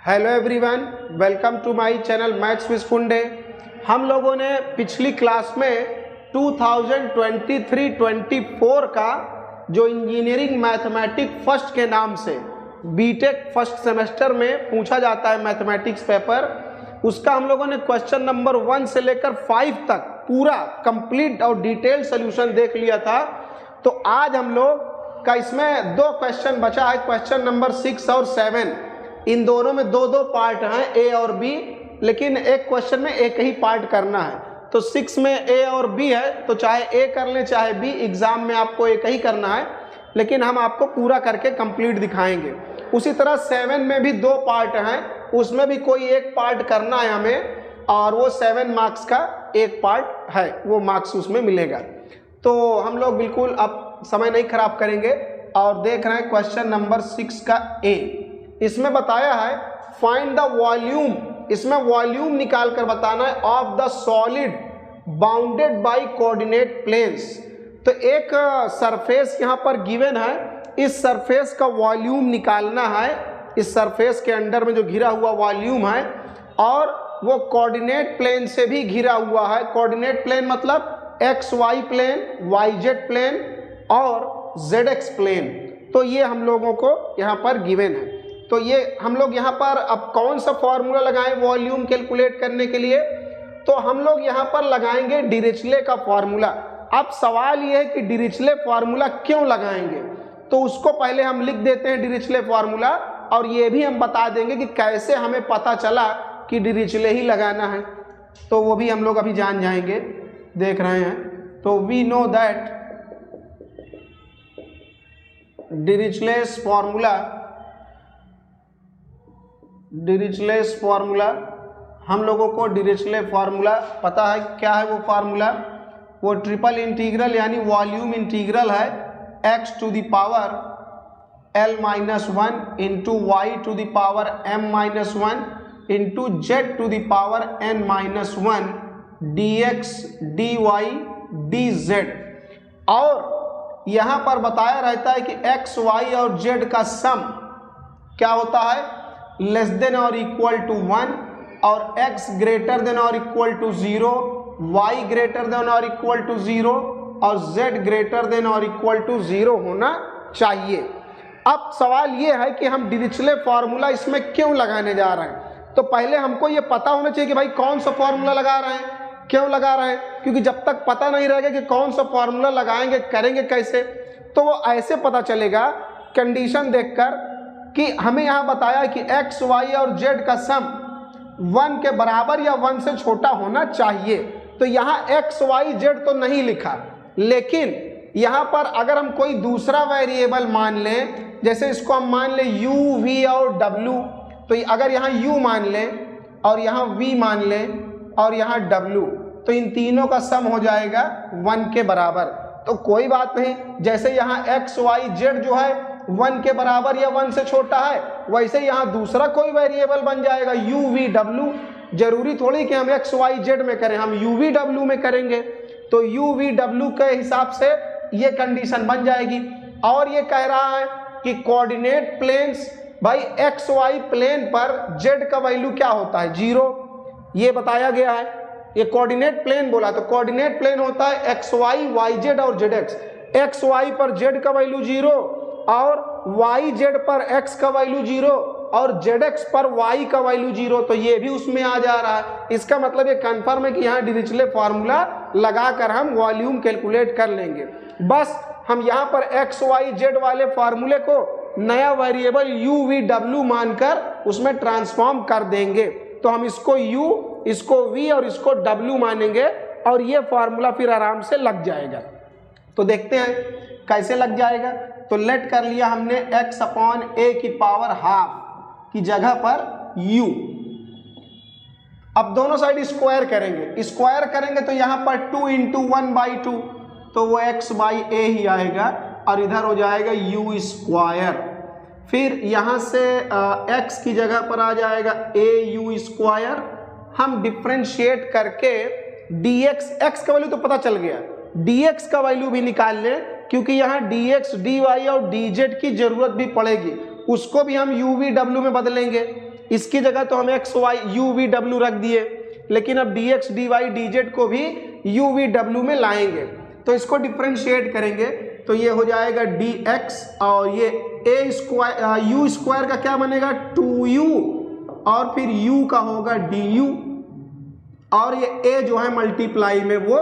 Hello everyone, welcome to my channel maths with Kunde. हम लोगों ने पिछली क्लास में 2023-24 का जो इंजीनियरिंग मैथमेटिक्स फर्स्ट के नाम से बीटेक फर्स्ट सेमेस्टर में पूछा जाता है मैथमेटिक्स पेपर, उसका हम लोगों ने क्वेश्चन नंबर 1 से लेकर 5 तक पूरा कंप्लीट और डिटेल सोल्यूशन देख लिया था। तो आज हम लोग का इसमें 2 क्वेश्चन बचा है, क्वेश्चन नंबर 6 और 7। इन दोनों में 2-2 पार्ट हैं, ए और बी, लेकिन एक क्वेश्चन में एक ही पार्ट करना है। तो 6 में ए और बी है, तो चाहे ए कर लें चाहे बी, एग्जाम में आपको एक ही करना है, लेकिन हम आपको पूरा करके कंप्लीट दिखाएंगे। उसी तरह 7 में भी 2 पार्ट हैं, उसमें भी कोई एक पार्ट करना है हमें, और वो 7 मार्क्स का एक पार्ट है, वो मार्क्स उसमें मिलेगा। तो हम लोग बिल्कुल अब समय नहीं खराब करेंगे और देख रहे हैं क्वेश्चन नंबर 6 का ए। इसमें बताया है फाइंड द वॉल्यूम, इसमें वॉल्यूम निकाल कर बताना है of the solid bounded by coordinate planes. तो एक सरफेस यहाँ पर गिवन है, इस सरफेस का वॉल्यूम निकालना है, इस सरफेस के अंदर में जो घिरा हुआ वॉल्यूम है, और वो कोऑर्डिनेट प्लेन से भी घिरा हुआ है। कोऑर्डिनेट प्लेन मतलब x y plane, y z plane और जेड एक्स प्लेन। तो ये हम लोगों को यहाँ पर गिवन है। तो ये हम लोग यहाँ पर अब कौन सा फॉर्मूला लगाएं वॉल्यूम कैलकुलेट करने के लिए? तो हम लोग यहाँ पर लगाएंगे डिरिचले का फॉर्मूला। अब सवाल ये है कि डिरिचले फॉर्मूला क्यों लगाएंगे, तो उसको पहले हम लिख देते हैं डिरिचले फॉर्मूला, और ये भी हम बता देंगे कि कैसे हमें पता चला कि डिरिचले ही लगाना है, तो वो भी हम लोग अभी जान जाएंगे, देख रहे हैं। तो वी नो दैट डिरिचलेस फॉर्मूला, हम लोगों को डिरिचले फार्मूला पता है। क्या है वो फार्मूला? वो ट्रिपल इंटीग्रल यानी वॉल्यूम इंटीग्रल है, x to the power l-1 into y to the power m-1 into z to the power n-1 dx dy dz। और यहाँ पर बताया रहता है कि x, y और z का सम क्या होता है? लेस देन और इक्वल टू 1, और x ग्रेटर देन और equal to 0, y greater than और इक्वल टू 0 और z ग्रेटर देन और इक्वल टू 0 होना चाहिए। अब सवाल ये है कि हम डिरिचले फार्मूला इसमें क्यों लगाने जा रहे हैं? तो पहले हमको ये पता होना चाहिए कि भाई कौन सा फार्मूला लगा रहे हैं, क्यों लगा रहे हैं, क्योंकि जब तक पता नहीं रहेगा कि कौन सा फार्मूला लगाएंगे, करेंगे कैसे, तो वो ऐसे पता चलेगा कंडीशन देखकर कि हमें यहाँ बताया कि x, y और z का सम 1 के बराबर या 1 से छोटा होना चाहिए। तो यहाँ x, y, z तो नहीं लिखा, लेकिन यहाँ पर अगर हम कोई दूसरा वेरिएबल मान लें, जैसे इसको हम मान लें u, v और w, तो अगर यहाँ u मान लें और यहाँ v मान लें और यहाँ w, तो इन तीनों का सम हो जाएगा 1 के बराबर। तो कोई बात नहीं, जैसे यहाँ x, y, z जो है 1 के बराबर या 1 से छोटा है, वैसे यहाँ दूसरा कोई वेरिएबल बन जाएगा u, v, w। जरूरी थोड़ी कि हम x, y, z में करें, हम u, v, w में करेंगे। तो u, v, w के हिसाब से ये कंडीशन बन जाएगी। और ये कह रहा है कि कोऑर्डिनेट प्लेन्स, भाई x, y प्लेन पर z का वैल्यू क्या होता है? 0, ये बताया गया है। ये कोऑर्डिनेट प्लेन बोला, तो कोऑर्डिनेट प्लेन होता है x, y, y, z और z x। x, y पर z का वैल्यू 0 और y, z पर x का वैल्यू 0 और z x पर y का वैल्यू 0, तो ये भी उसमें आ जा रहा है। इसका मतलब ये कंफर्म है कि यहाँ डिरिचले फार्मूला लगाकर हम वॉल्यूम कैलकुलेट कर लेंगे। बस हम यहाँ पर x, y, z वाले फार्मूले को नया वेरिएबल u, v, w मानकर उसमें ट्रांसफॉर्म कर देंगे। तो हम इसको u, इसको v और इसको w मानेंगे, और ये फार्मूला फिर आराम से लग जाएगा। तो देखते हैं कैसे लग जाएगा। तो लेट कर लिया हमने x अपॉन a की पावर हाफ की जगह पर u। अब दोनों साइड स्क्वायर करेंगे, तो यहाँ पर 2 इंटू 1/2, तो वो x बाई a ही आएगा, और इधर हो जाएगा u स्क्वायर। फिर यहाँ से x की जगह पर आ जाएगा a u स्क्वायर। हम डिफ्रेंशिएट करके dx, x का वैल्यू तो पता चल गया, dx का वैल्यू भी निकाल लें, क्योंकि यहाँ dx, dy और dz की जरूरत भी पड़ेगी, उसको भी हम u v w में बदलेंगे। इसकी जगह तो हम एक्स वाई यू वी डब्ल्यू रख दिए, लेकिन अब d x d y d z को भी यू वी डब्ल्यू में लाएंगे, तो इसको डिफ्रेंशिएट करेंगे तो ये हो जाएगा डी एक्स, और ये ए स्क्वायर यू स्क्वायर का क्या बनेगा 2u, और फिर u का होगा du, और ये a जो है मल्टीप्लाई में वो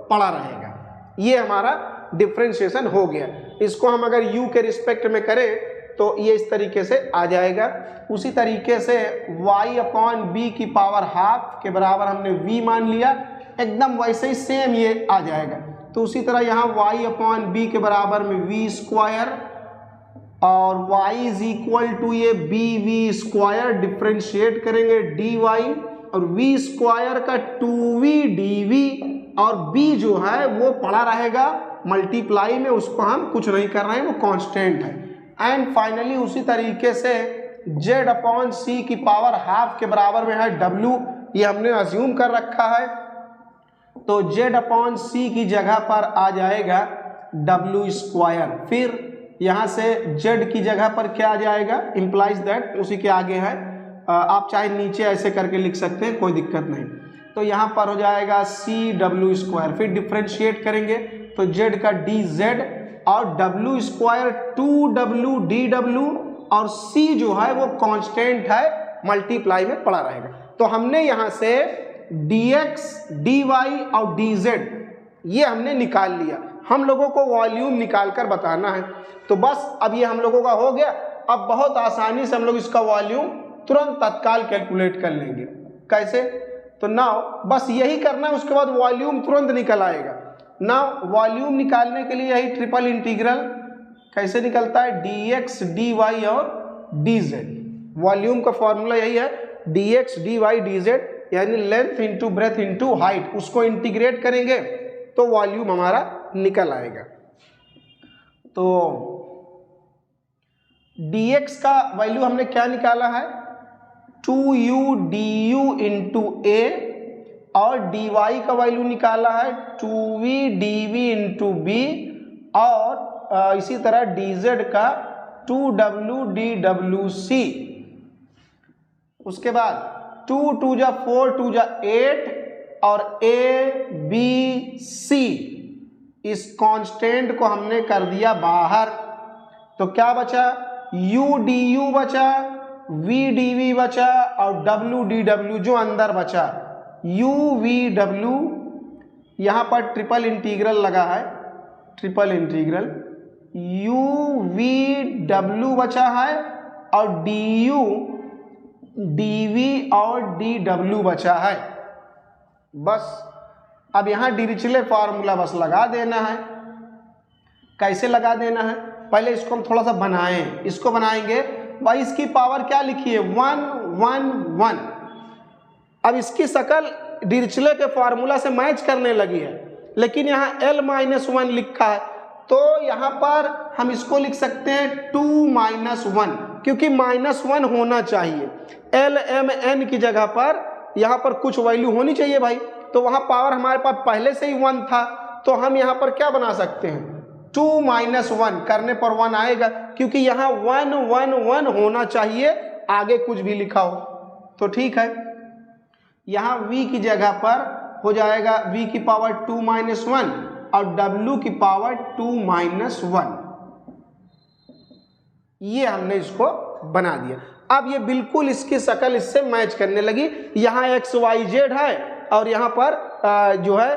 पड़ा रहेगा। ये हमारा डिफ्रेंशिएशन हो गया। इसको हम अगर u के रिस्पेक्ट में करें तो ये इस तरीके से आ जाएगा। उसी तरीके से y अपॉन बी की पावर हाफ के बराबर हमने v मान लिया, एकदम वैसे ही सेम ये आ जाएगा। तो उसी तरह यहाँ y अपॉन बी के बराबर में v स्क्वायर, और y इज इक्वल टू ये बी वी स्क्वायर, डिफ्रेंशिएट करेंगे dy, और v स्क्वायर का 2v dv, और b जो है वो पड़ा रहेगा मल्टीप्लाई में, उसको हम कुछ नहीं कर रहे हैं, वो कांस्टेंट है। एंड फाइनली उसी तरीके से z अपॉन सी की पावर हाफ के बराबर में है w, ये हमने अज्यूम कर रखा है, तो z अपॉन सी की जगह पर आ जाएगा w स्क्वायर। फिर यहाँ से z की जगह पर क्या आ जाएगा, इम्प्लाइज दैट, उसी के आगे है, आप चाहे नीचे ऐसे करके लिख सकते हैं, कोई दिक्कत नहीं। तो यहाँ पर हो जाएगा सी डब्ल्यू स्क्वायर, फिर डिफ्रेंशिएट करेंगे तो z का डी जेड, और w स्क्वायर 2w dw, और c जो है वो कांस्टेंट है, मल्टीप्लाई में पड़ा रहेगा। तो हमने यहाँ से dx dy और dz ये हमने निकाल लिया। हम लोगों को वॉल्यूम निकाल कर बताना है, तो बस अब ये हम लोगों का हो गया। अब बहुत आसानी से हम लोग इसका वॉल्यूम तुरंत तत्काल कैलकुलेट कर लेंगे। कैसे? तो नाउ बस यही करना है, उसके बाद वॉल्यूम तुरंत निकल आएगा। नाउ वॉल्यूम निकालने के लिए यही ट्रिपल इंटीग्रल कैसे निकलता है, dx dy और dz। वॉल्यूम का फॉर्मूला यही है, dx dy dz, यानी length into breadth into height, उसको इंटीग्रेट करेंगे तो वॉल्यूम हमारा निकल आएगा। तो dx का वैल्यू हमने क्या निकाला है, 2u du इंटू a, और dy का वैल्यू निकाला है 2v dv इंटू b, और इसी तरह dz का 2w dwc। उसके बाद 2 2 जा 4 2 जा 8, और a b c इस कांस्टेंट को हमने कर दिया बाहर, तो क्या बचा, u du बचा, v dv बचा, और w dw जो अंदर बचा, u v w। यहाँ पर ट्रिपल इंटीग्रल लगा है, triple integral u v w बचा है, और du dv और dw बचा है। बस अब यहाँ डिरिचले फार्मूला बस लगा देना है। कैसे लगा देना है, पहले इसको हम थोड़ा सा बनाएं, इसको बनाएंगे भाई, इसकी पावर क्या लिखी है 1 1 1। अब इसकी शकल डिरिचले के फार्मूला से मैच करने लगी है, लेकिन यहाँ l-1 लिखा है, तो यहाँ पर हम इसको लिख सकते हैं 2-1, क्योंकि -1 होना चाहिए। l-m-n की जगह पर यहाँ पर कुछ वैल्यू होनी चाहिए भाई, तो वहाँ पावर हमारे पास पहले से ही 1 था, तो हम यहाँ पर क्या बना सकते हैं, 2-1 करने पर 1 आएगा, क्योंकि यहाँ 1 1 1 होना चाहिए, आगे कुछ भी लिखा हो तो ठीक है। यहाँ v की जगह पर हो जाएगा v की पावर 2-1 और w की पावर 2-1। ये हमने इसको बना दिया। अब ये बिल्कुल इसकी शकल इससे मैच करने लगी। यहाँ x y z है और यहाँ पर जो है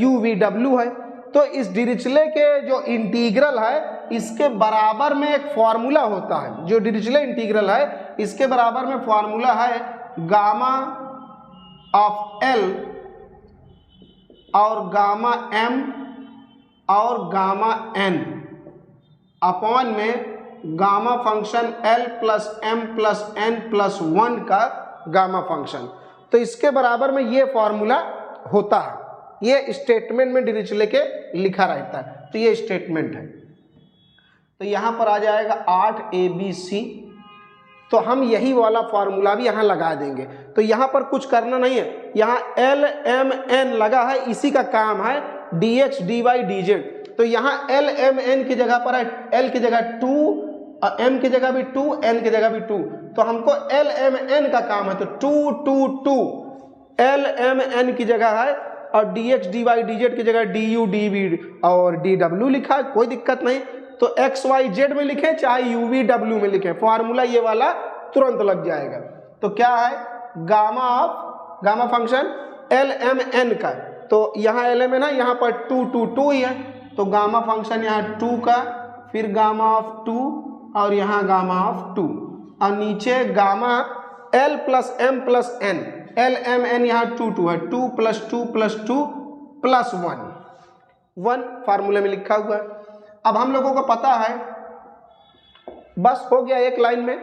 u v w है, तो इस डिरिचले के जो इंटीग्रल है इसके बराबर में एक फॉर्मूला होता है, जो डिरिचले इंटीग्रल है इसके बराबर में फॉर्मूला है गामा ऑफ L और गामा M और गामा N अपॉन में gamma function L plus M plus N plus 1 का गामा फंक्शन। तो इसके बराबर में ये फॉर्मूला होता है, ये स्टेटमेंट में डिरिचले के लिखा रहता है, तो ये स्टेटमेंट है। तो यहाँ पर आ जाएगा 8ABC, तो हम यही वाला फॉर्मूला भी यहाँ लगा देंगे। तो यहाँ पर कुछ करना नहीं है, यहाँ l-m-n लगा है, इसी का काम है dx dy dz। तो यहाँ l-m-n की जगह पर है, l की जगह 2 और m की जगह भी 2, n की जगह भी 2, तो हमको l m n का काम है, तो 2 2 2 l m n की जगह है और dx dy dz की जगह du dv और dw लिखा है, कोई दिक्कत नहीं। तो x y z में लिखें चाहे u v w में लिखें, फॉर्मूला ये वाला तुरंत लग जाएगा। तो क्या है gamma function l m n का, तो यहाँ एल एम एन है, यहाँ पर 2 2 2 ही है, तो गामा फंक्शन यहाँ 2 का, फिर गामा ऑफ 2 और यहाँ गामा ऑफ 2 और नीचे gamma l plus m plus n, l m n यहाँ 2 2 है, 2 + 2 + 2 + 1 फार्मूले में लिखा हुआ है। अब हम लोगों को पता है, बस हो गया एक लाइन में,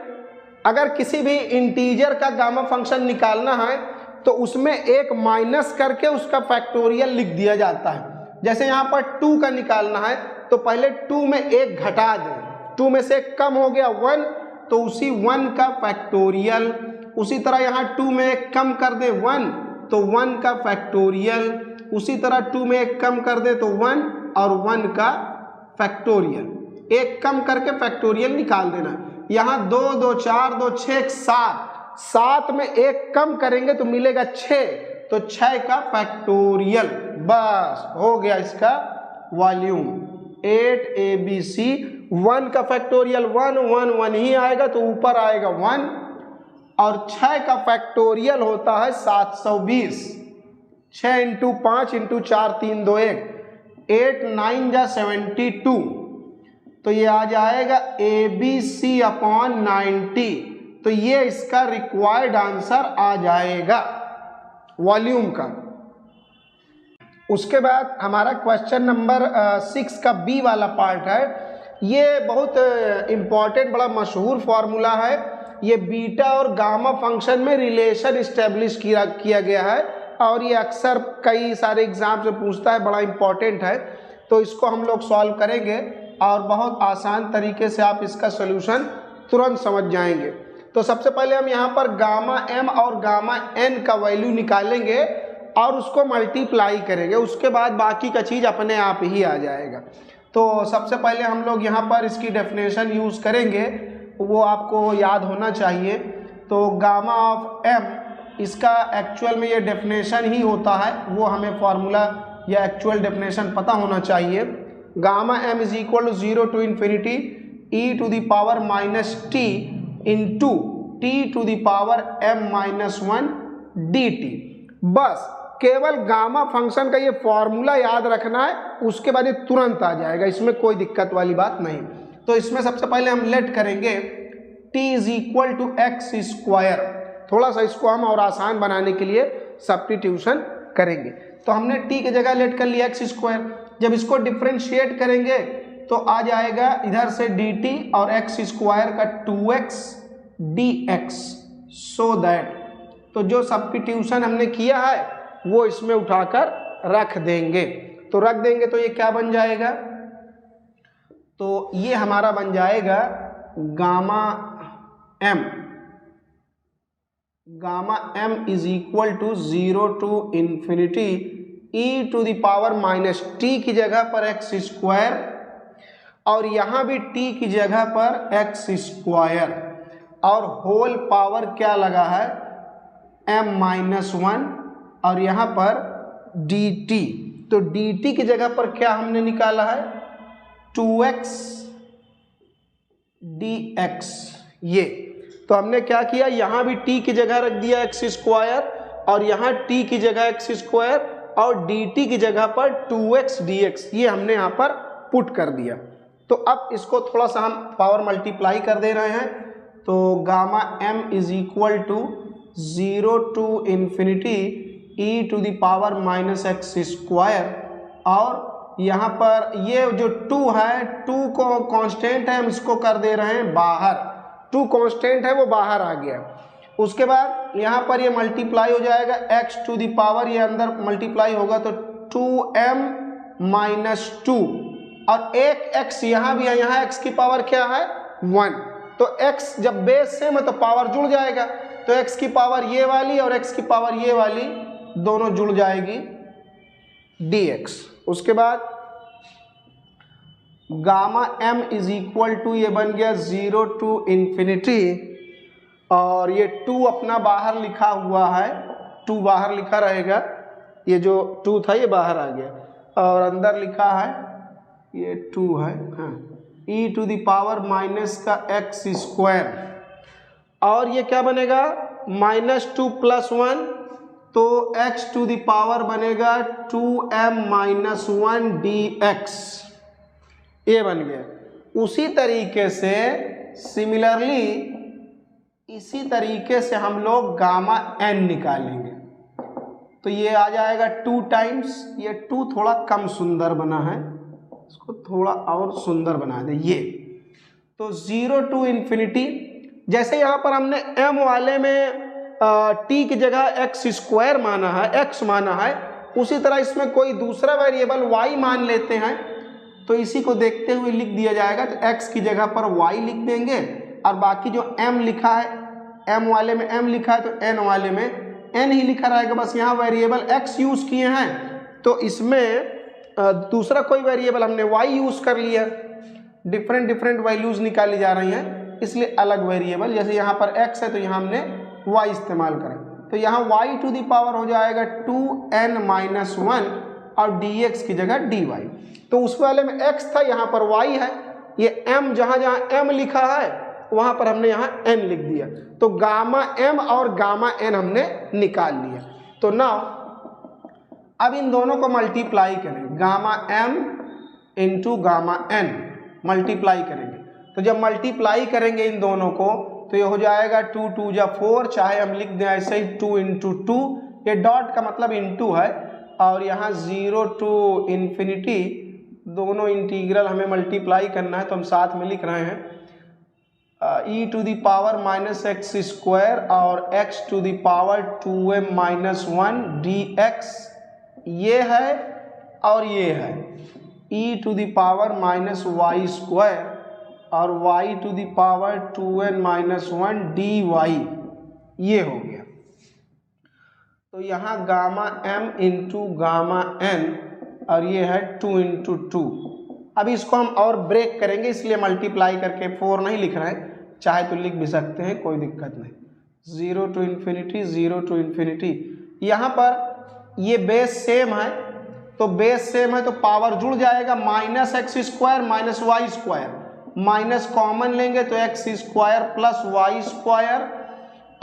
अगर किसी भी इंटीजर का गामा फंक्शन निकालना है तो उसमें एक माइनस करके उसका फैक्टोरियल लिख दिया जाता है। जैसे यहाँ पर 2 का निकालना है तो पहले 2 में एक घटा दें, 2 में से एक कम हो गया 1, तो उसी 1 का फैक्टोरियल। उसी तरह यहाँ 2 में एक कम कर दे 1, तो 1 का फैक्टोरियल। उसी तरह 2 में एक कम कर दे तो 1 और 1 का फैक्टोरियल, एक कम करके फैक्टोरियल निकाल देना। यहाँ 2 2 4 2 6 7, 7 में एक कम करेंगे तो मिलेगा 6, तो 6 का फैक्टोरियल, बस हो गया इसका वॉल्यूम। 8 ABC, 1 का फैक्टोरियल 1 1 1 ही आएगा तो ऊपर आएगा 1, और 6 का फैक्टोरियल होता है 720। 6 × 5 × 4 3 2 1, 8 9 जा 72, तो ये आ जाएगा ABC/90, तो ये इसका रिक्वायर्ड आंसर आ जाएगा वॉल्यूम का। उसके बाद हमारा क्वेश्चन नंबर 6 का बी वाला पार्ट है। ये बहुत इम्पॉर्टेंट, बड़ा मशहूर फार्मूला है। ये बीटा और गामा फंक्शन में रिलेशन इस्टेब्लिश किया गया है और ये अक्सर कई सारे एग्जाम से पूछता है, बड़ा इम्पॉर्टेंट है। तो इसको हम लोग सॉल्व करेंगे और बहुत आसान तरीके से आप इसका सोल्यूशन तुरंत समझ जाएंगे। तो सबसे पहले हम यहाँ पर गामा m और गामा n का वैल्यू निकालेंगे और उसको मल्टीप्लाई करेंगे, उसके बाद बाकी का चीज़ अपने आप ही आ जाएगा। तो सबसे पहले हम लोग यहाँ पर इसकी डेफिनेशन यूज़ करेंगे, वो आपको याद होना चाहिए। तो गामा ऑफ m, इसका एक्चुअल में ये डेफिनेशन ही होता है, वो हमें फार्मूला या एक्चुअल डेफिनेशन पता होना चाहिए। Gamma m = 0 to ∞ e⁻⁻t into t⁻m−1 dt। बस केवल गामा फंक्शन का ये फॉर्मूला याद रखना है, उसके बाद ये तुरंत आ जाएगा, इसमें कोई दिक्कत वाली बात नहीं। तो इसमें सबसे पहले हम लेट करेंगे t = x²। थोड़ा सा इसको हम और आसान बनाने के लिए सब्स्टिट्यूशन करेंगे। तो हमने t की जगह लेट कर लिया x²। जब इसको डिफ्रेंशिएट करेंगे तो आ जाएगा इधर से dt और x² का 2x dx, सो दैट, तो जो सब्स्टिट्यूशन हमने किया है वो इसमें उठाकर रख देंगे। तो रख देंगे तो ये क्या बन जाएगा, तो ये हमारा बन जाएगा गामा m = 0 to ∞ e⁻t की जगह पर x² और यहाँ भी t की जगह पर x² और होल पावर क्या लगा है m-1 और यहाँ पर dt। तो dt की जगह पर क्या हमने निकाला है 2x dx। ये तो हमने क्या किया, यहाँ भी t की जगह रख दिया x² और यहाँ t की जगह x² और dt की जगह पर 2x dx, ये हमने यहाँ पर पुट कर दिया। तो अब इसको थोड़ा सा हम पावर मल्टीप्लाई कर दे रहे हैं। तो गामा m = 0 to ∞e⁻⁻x² और यहाँ पर ये जो 2 है, 2 को कांस्टेंट है, हम इसको कर दे रहे हैं बाहर, 2 कांस्टेंट है वो बाहर आ गया। उसके बाद यहाँ पर ये मल्टीप्लाई हो जाएगा x⁻, ये अंदर मल्टीप्लाई होगा तो 2m-2 और एक x यहाँ भी है, यहाँ x की पावर क्या है 1, तो x जब बेस सेम है तो पावर जुड़ जाएगा, तो x की पावर ये वाली और x की पावर ये वाली दोनों जुड़ जाएगी dx। उसके बाद gamma m is equal to, ये बन गया 0 टू इन्फिनिटी, और ये 2 अपना बाहर लिखा हुआ है, 2 बाहर लिखा रहेगा, ये जो 2 था ये बाहर आ गया, और अंदर लिखा है ये 2 है, हाँ, e to the power minus का x स्क्वायर, और ये क्या बनेगा -2 + 1, तो x टू द पावर बनेगा 2m - 1 dx, ये बन गया। उसी तरीके से सिमिलरली इसी तरीके से हम लोग गामा n निकालेंगे, तो ये आ जाएगा 2 टाइम्स, ये 2 थोड़ा कम सुंदर बना है, इसको थोड़ा और सुंदर बना दे, ये तो 0 टू इन्फिनिटी। जैसे यहाँ पर हमने m वाले में t की जगह x स्क्वायर माना है, x माना है, उसी तरह इसमें कोई दूसरा वेरिएबल y मान लेते हैं, तो इसी को देखते हुए लिख दिया जाएगा। तो x की जगह पर y लिख देंगे, और बाकी जो m लिखा है, m वाले में m लिखा है तो n वाले में n ही लिखा रहेगा, बस यहाँ वेरिएबल x यूज किए हैं, तो इसमें दूसरा कोई वेरिएबल हमने y यूज कर लिया, डिफरेंट वैल्यूज निकाली जा रही हैं, इसलिए अलग वेरिएबल, जैसे यहाँ पर x है तो यहाँ हमने y इस्तेमाल करें, तो यहाँ y टू द पावर हो जाएगा 2n - 1 और dx की जगह dy, तो उस वाले में x था, यहाँ पर y है, ये m जहाँ जहाँ m लिखा है वहाँ पर हमने यहाँ n लिख दिया, तो गामा m और गामा n हमने निकाल लिया। तो नाउ अब इन दोनों को मल्टीप्लाई करें, gamma m into gamma n multiply करेंगे, तो जब मल्टीप्लाई करेंगे इन दोनों को तो ये हो जाएगा 2 2 जा 4, चाहे हम लिख दें ऐसे ही 2 × 2, ये डॉट का मतलब इंटू है, और यहाँ 0 टू इन्फिनिटी, दोनों इंटीग्रल हमें मल्टीप्लाई करना है तो हम साथ में लिख रहे हैं e to the power -x square और x to the power 2m - 1 dx, ये है और ये है e to the power -y square और y to the power 2n - 1 dy, ये हो गया। तो यहाँ gamma m into gamma n, और ये है 2 × 2। अभी इसको हम और ब्रेक करेंगे, इसलिए मल्टीप्लाई करके 4 नहीं लिख रहे हैं, चाहे तो लिख भी सकते हैं, कोई दिक्कत नहीं। 0 टू इन्फिनिटी, 0 टू इन्फिनिटी, यहाँ पर ये बेस सेम है, तो बेस सेम है तो पावर जुड़ जाएगा, -x square -y square, minus common लेंगे तो x square plus y square,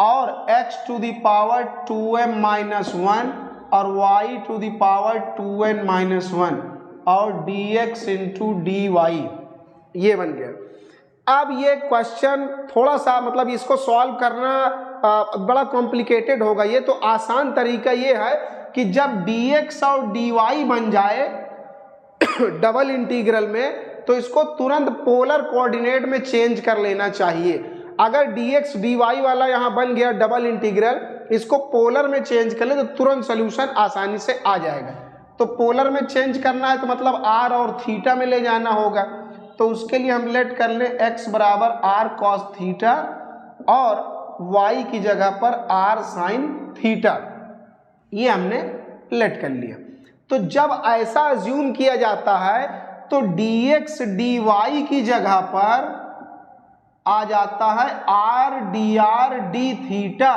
और x to the power 2m - 1 और y to the power 2n - 1 और dx इंटू dy, ये बन गया। अब ये क्वेश्चन थोड़ा सा मतलब इसको सॉल्व करना बड़ा कॉम्प्लिकेटेड होगा, ये तो आसान तरीका ये है कि जब dx और dy बन जाए डबल इंटीग्रल में, तो इसको तुरंत पोलर कोऑर्डिनेट में चेंज कर लेना चाहिए। अगर dx dy वाला यहाँ बन गया डबल इंटीग्रल, इसको पोलर में चेंज कर ले तो तुरंत सोल्यूशन आसानी से आ जाएगा। तो पोलर में चेंज करना है तो मतलब r और थीटा में ले जाना होगा, तो उसके लिए हम लेट कर लें x बराबर r cos थीटा और y की जगह पर r sin थीटा, ये हमने लेट कर लिया। तो जब ऐसा अज्यूम किया जाता है तो dx dy की जगह पर आ जाता है r dr d थीटा।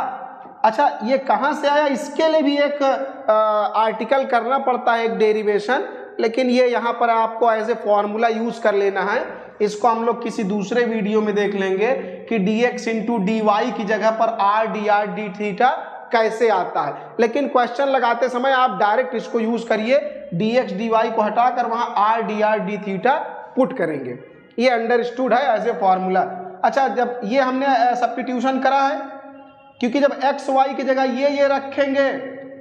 अच्छा, ये कहाँ से आया, इसके लिए भी एक आर्टिकल करना पड़ता है, एक डेरिवेशन, लेकिन ये यहाँ पर आपको एज ए फॉर्मूला यूज कर लेना है। इसको हम लोग किसी दूसरे वीडियो में देख लेंगे कि dx इंटू dy की जगह पर r dr d थीटा कैसे आता है, लेकिन क्वेश्चन लगाते समय आप डायरेक्ट इसको यूज करिए, dx dy को हटाकर वहां r dr d theta put करेंगे, ये अंडरस्टूड है एज ए फॉर्मूला। अच्छा, जब ये हमने सब्स्टिट्यूशन करा है, क्योंकि जब x y की जगह ये रखेंगे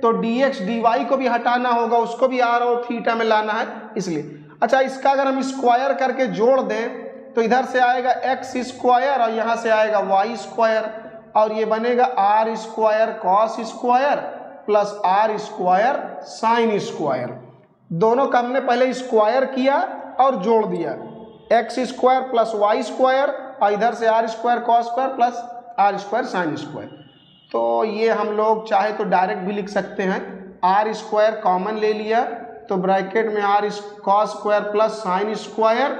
तो dx dy को भी हटाना होगा, उसको भी r और थीटा में लाना है, इसलिए। अच्छा, इसका अगर हम स्क्वायर करके जोड़ दें तो इधर से आएगा x स्क्वायर और यहाँ से आएगा y स्क्वायर, और ये बनेगा r square cos square plus r square sine square. दोनों का हमने पहले स्क्वायर किया और जोड़ दिया, x square plus y square और इधर से r square cos square plus r square sine square. तो ये हम लोग चाहे तो डायरेक्ट भी लिख सकते हैं, r स्क्वायर कॉमन ले लिया तो ब्रैकेट में r cos square plus sine square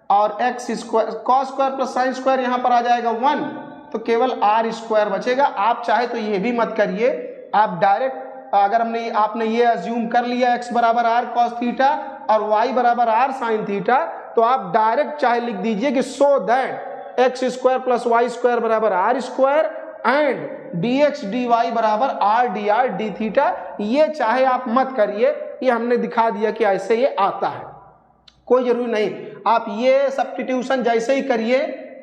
और x square cos square plus sine square यहाँ पर आ जाएगा 1, तो केवल आर स्क्वायर बचेगा। आप चाहे तो ये भी मत करिए, आप डायरेक्ट अगर आपने ये अज्यूम कर लिया x बराबर आर कॉस थीटा और y बराबर आर साइन थीटा, तो आप डायरेक्ट चाहे लिख दीजिए कि so that x square plus y square बराबर r square and d x d y बराबर r d r d theta. ये चाहे आप मत करिए, ये हमने दिखा दिया कि ऐसे ये आता है, कोई जरूरी नहीं। आप ये सब्स्टिट्यूशन जैसे ही करिए,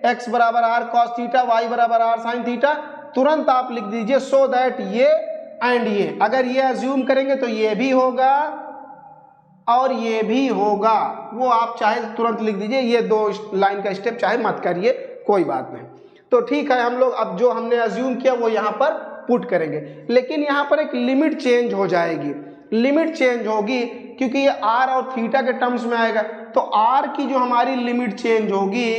x बराबर आर कॉस थीटा, y बराबर आर साइन थीटा, तुरंत आप लिख दीजिए सो दैट ये एंड ये। अगर ये अज्यूम करेंगे तो ये भी होगा और ये भी होगा, वो आप चाहे तुरंत लिख दीजिए। ये 2 लाइन का स्टेप चाहे मत करिए, कोई बात नहीं। तो ठीक है, हम लोग अब जो हमने अज्यूम किया वो यहाँ पर पुट करेंगे, लेकिन यहाँ पर एक लिमिट चेंज हो जाएगी। लिमिट चेंज होगी क्योंकि ये r और थीटा के टर्म्स में आएगा, तो r की जो हमारी लिमिट चेंज होगी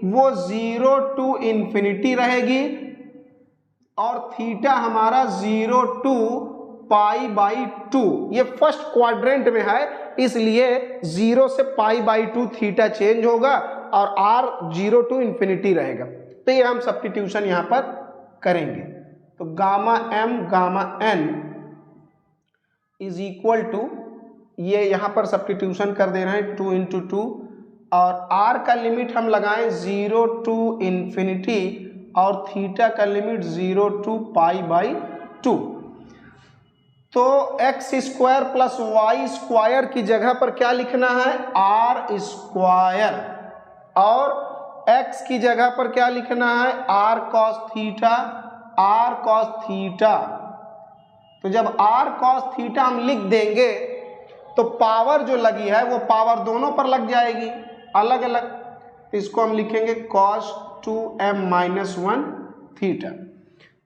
वो 0 टू इन्फिनिटी रहेगी और थीटा हमारा 0 टू पाई बाई 2। ये फर्स्ट क्वाड्रेंट में है, इसलिए 0 से पाई बाई 2 थीटा चेंज होगा और r 0 टू इन्फिनिटी रहेगा। तो ये हम सब्स्टिट्यूशन यहाँ पर करेंगे। तो gamma m gamma n is equal to, ये यहाँ पर सब्स्टिट्यूशन कर दे रहे हैं 2 इंटू 2 और r का लिमिट हम लगाएं 0 टू इन्फिनिटी और थीटा का लिमिट 0 टू पाई बाई 2। तो x square plus y square की जगह पर क्या लिखना है, आर स्क्वायर, और एक्स की जगह पर क्या लिखना है, r cos theta, r cos theta. तो जब आर कॉस थीटा हम लिख देंगे तो पावर जो लगी है वो पावर दोनों पर लग जाएगी अलग अलग, तो इसको हम लिखेंगे कॉस 2m माइनस 1 थीटा।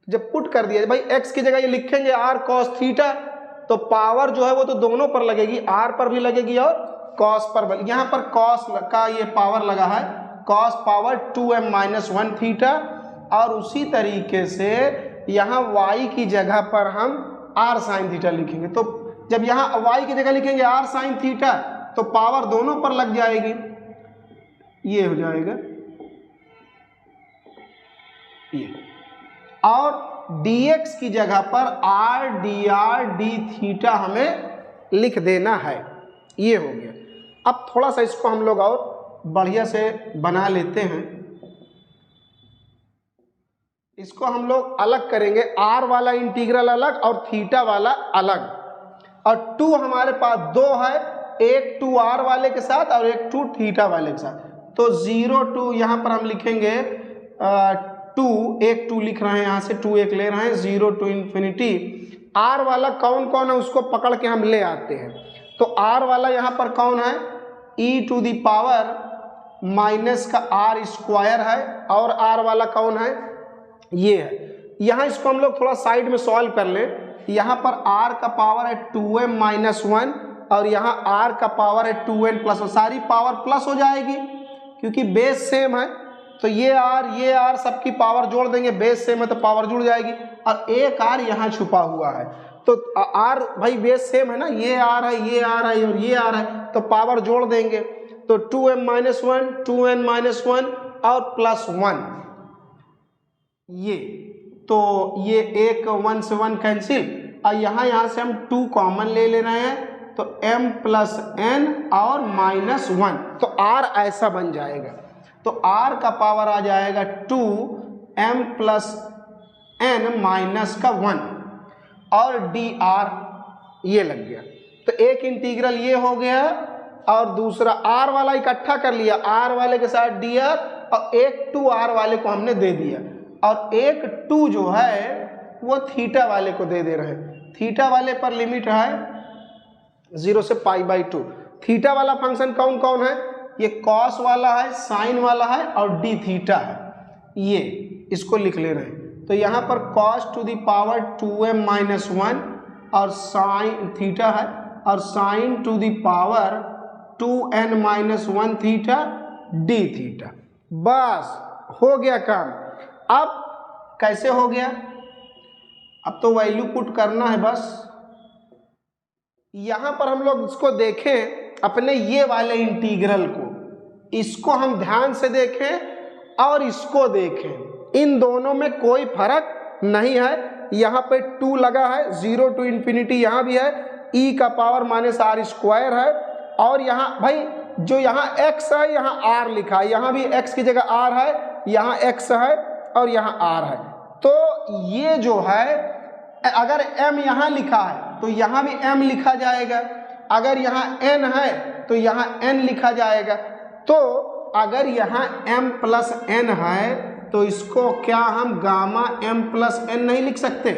जब पुट कर दिया भाई, एक्स की जगह ये लिखेंगे आर कॉस थीटा, तो पावर जो है वो तो दोनों पर लगेगी, आर पर भी लगेगी और कॉस पर भी। यहाँ पर कॉस का ये पावर लगा है, cos power 2m minus 1 theta, और उसी तरीके से यहाँ y की जगह पर हम आर साइन थीटा लिखेंगे। तो जब यहाँ y की जगह लिखेंगे आर साइन थीटा तो पावर दोनों पर लग जाएगी, ये हो जाएगा ये, और dx की जगह पर are d r d theta हमें लिख देना है, ये हो गया। अब थोड़ा सा इसको हम लोग और बढ़िया से बना लेते हैं। इसको हम लोग अलग करेंगे, आर वाला इंटीग्रल अलग और थीटा वाला अलग, और 2 हमारे पास 2 है, एक 2r वाले के साथ और एक 2 थीटा वाले के साथ। तो 0 टू यहाँ पर हम लिखेंगे 2, एक 2 लिख रहे हैं, यहाँ से 2 एक ले रहे हैं, 0 टू इन्फिनिटी। r वाला कौन कौन है उसको पकड़ के हम ले आते हैं। तो r वाला यहाँ पर कौन है, e to the power minus का r स्क्वायर है, और r वाला कौन है, ये है। यहाँ इसको हम लोग थोड़ा साइड में सॉल्व कर लें। यहाँ पर r का पावर है 2m माइनस 1 और यहाँ r का पावर है 2n प्लस 1, सारी पावर प्लस हो जाएगी क्योंकि बेस सेम है। तो ये r सबकी पावर जोड़ देंगे, बेस सेम है तो पावर जुड़ जाएगी, और एक r यहाँ छुपा हुआ है। तो r भाई बेस सेम है ना, ये r है, ये r है और ये r है, तो पावर जोड़ देंगे। तो 2m माइनस 1, 2n माइनस 1 और प्लस 1, ये तो ये एक 1 से 1 कैंसिल, और यहाँ से हम 2 कॉमन ले रहे हैं, तो m प्लस n और माइनस 1, तो r ऐसा बन जाएगा। तो r का पावर आ जाएगा 2m प्लस n माइनस का 1 और dr, ये लग गया। तो एक इंटीग्रल ये हो गया और दूसरा r वाला इकट्ठा कर लिया, r वाले के साथ dr, और एक 2r वाले को हमने दे दिया, और एक 2 जो है वो थीटा वाले को दे रहे हैं। थीटा वाले पर लिमिट है 0 से पाई बाई 2। थीटा वाला फंक्शन कौन कौन है, ये कॉस वाला है, साइन वाला है और डी थीटा है, ये इसको लिख ले रहे हैं। तो यहाँ पर cos to the power 2m minus 1 और साइन थीटा है, और sine to the power 2n minus 1 theta d theta. बस हो गया काम। अब कैसे हो गया, अब तो वैल्यू पुट करना है बस। यहाँ पर हम लोग इसको देखें अपने ये वाले इंटीग्रल को, इसको हम ध्यान से देखें और इसको देखें, इन दोनों में कोई फर्क नहीं है। यहाँ पे 2 लगा है, 0 to इन्फिनिटी यहाँ भी है, e का पावर माइनस आर स्क्वायर है, और यहाँ भाई जो यहाँ x है यहाँ r लिखा है, यहाँ भी x की जगह r है, यहाँ x है और यहाँ r है। तो ये जो है अगर m यहाँ लिखा है तो यहाँ भी m लिखा जाएगा, अगर यहाँ n है तो यहाँ n लिखा जाएगा। तो अगर यहाँ m प्लस n है तो इसको क्या हम गामा m प्लस n नहीं लिख सकते?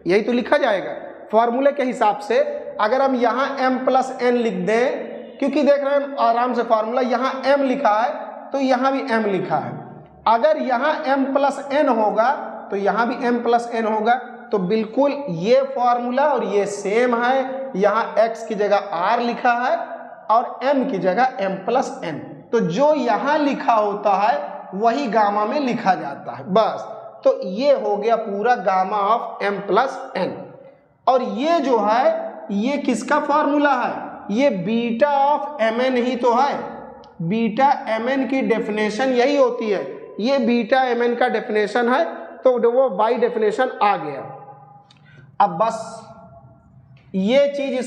यही तो लिखा जाएगा फॉर्मूले के हिसाब से। अगर हम यहाँ m प्लस n लिख दें, क्योंकि देख रहे हैं आराम से फॉर्मूला, यहाँ m लिखा है तो यहाँ भी m लिखा है। अगर यहाँ m प्लस n होगा तो यहाँ भी m प्लस n होगा। तो बिल्कुल ये फॉर्मूला और ये सेम है, यहाँ x की जगह r लिखा है और m की जगह m प्लस n। तो जो यहाँ लिखा होता है वही गामा में लिखा जाता है, बस। तो ये हो गया पूरा gamma of m plus n। और ये जो है ये किसका फॉर्मूला है? ये बीटा ऑफ mn ही तो है। बीटा mn की डेफिनेशन यही होती है, ये बीटा mn का डेफिनेशन है, तो वो बाय डेफिनेशन आ गया। अब बस ये चीज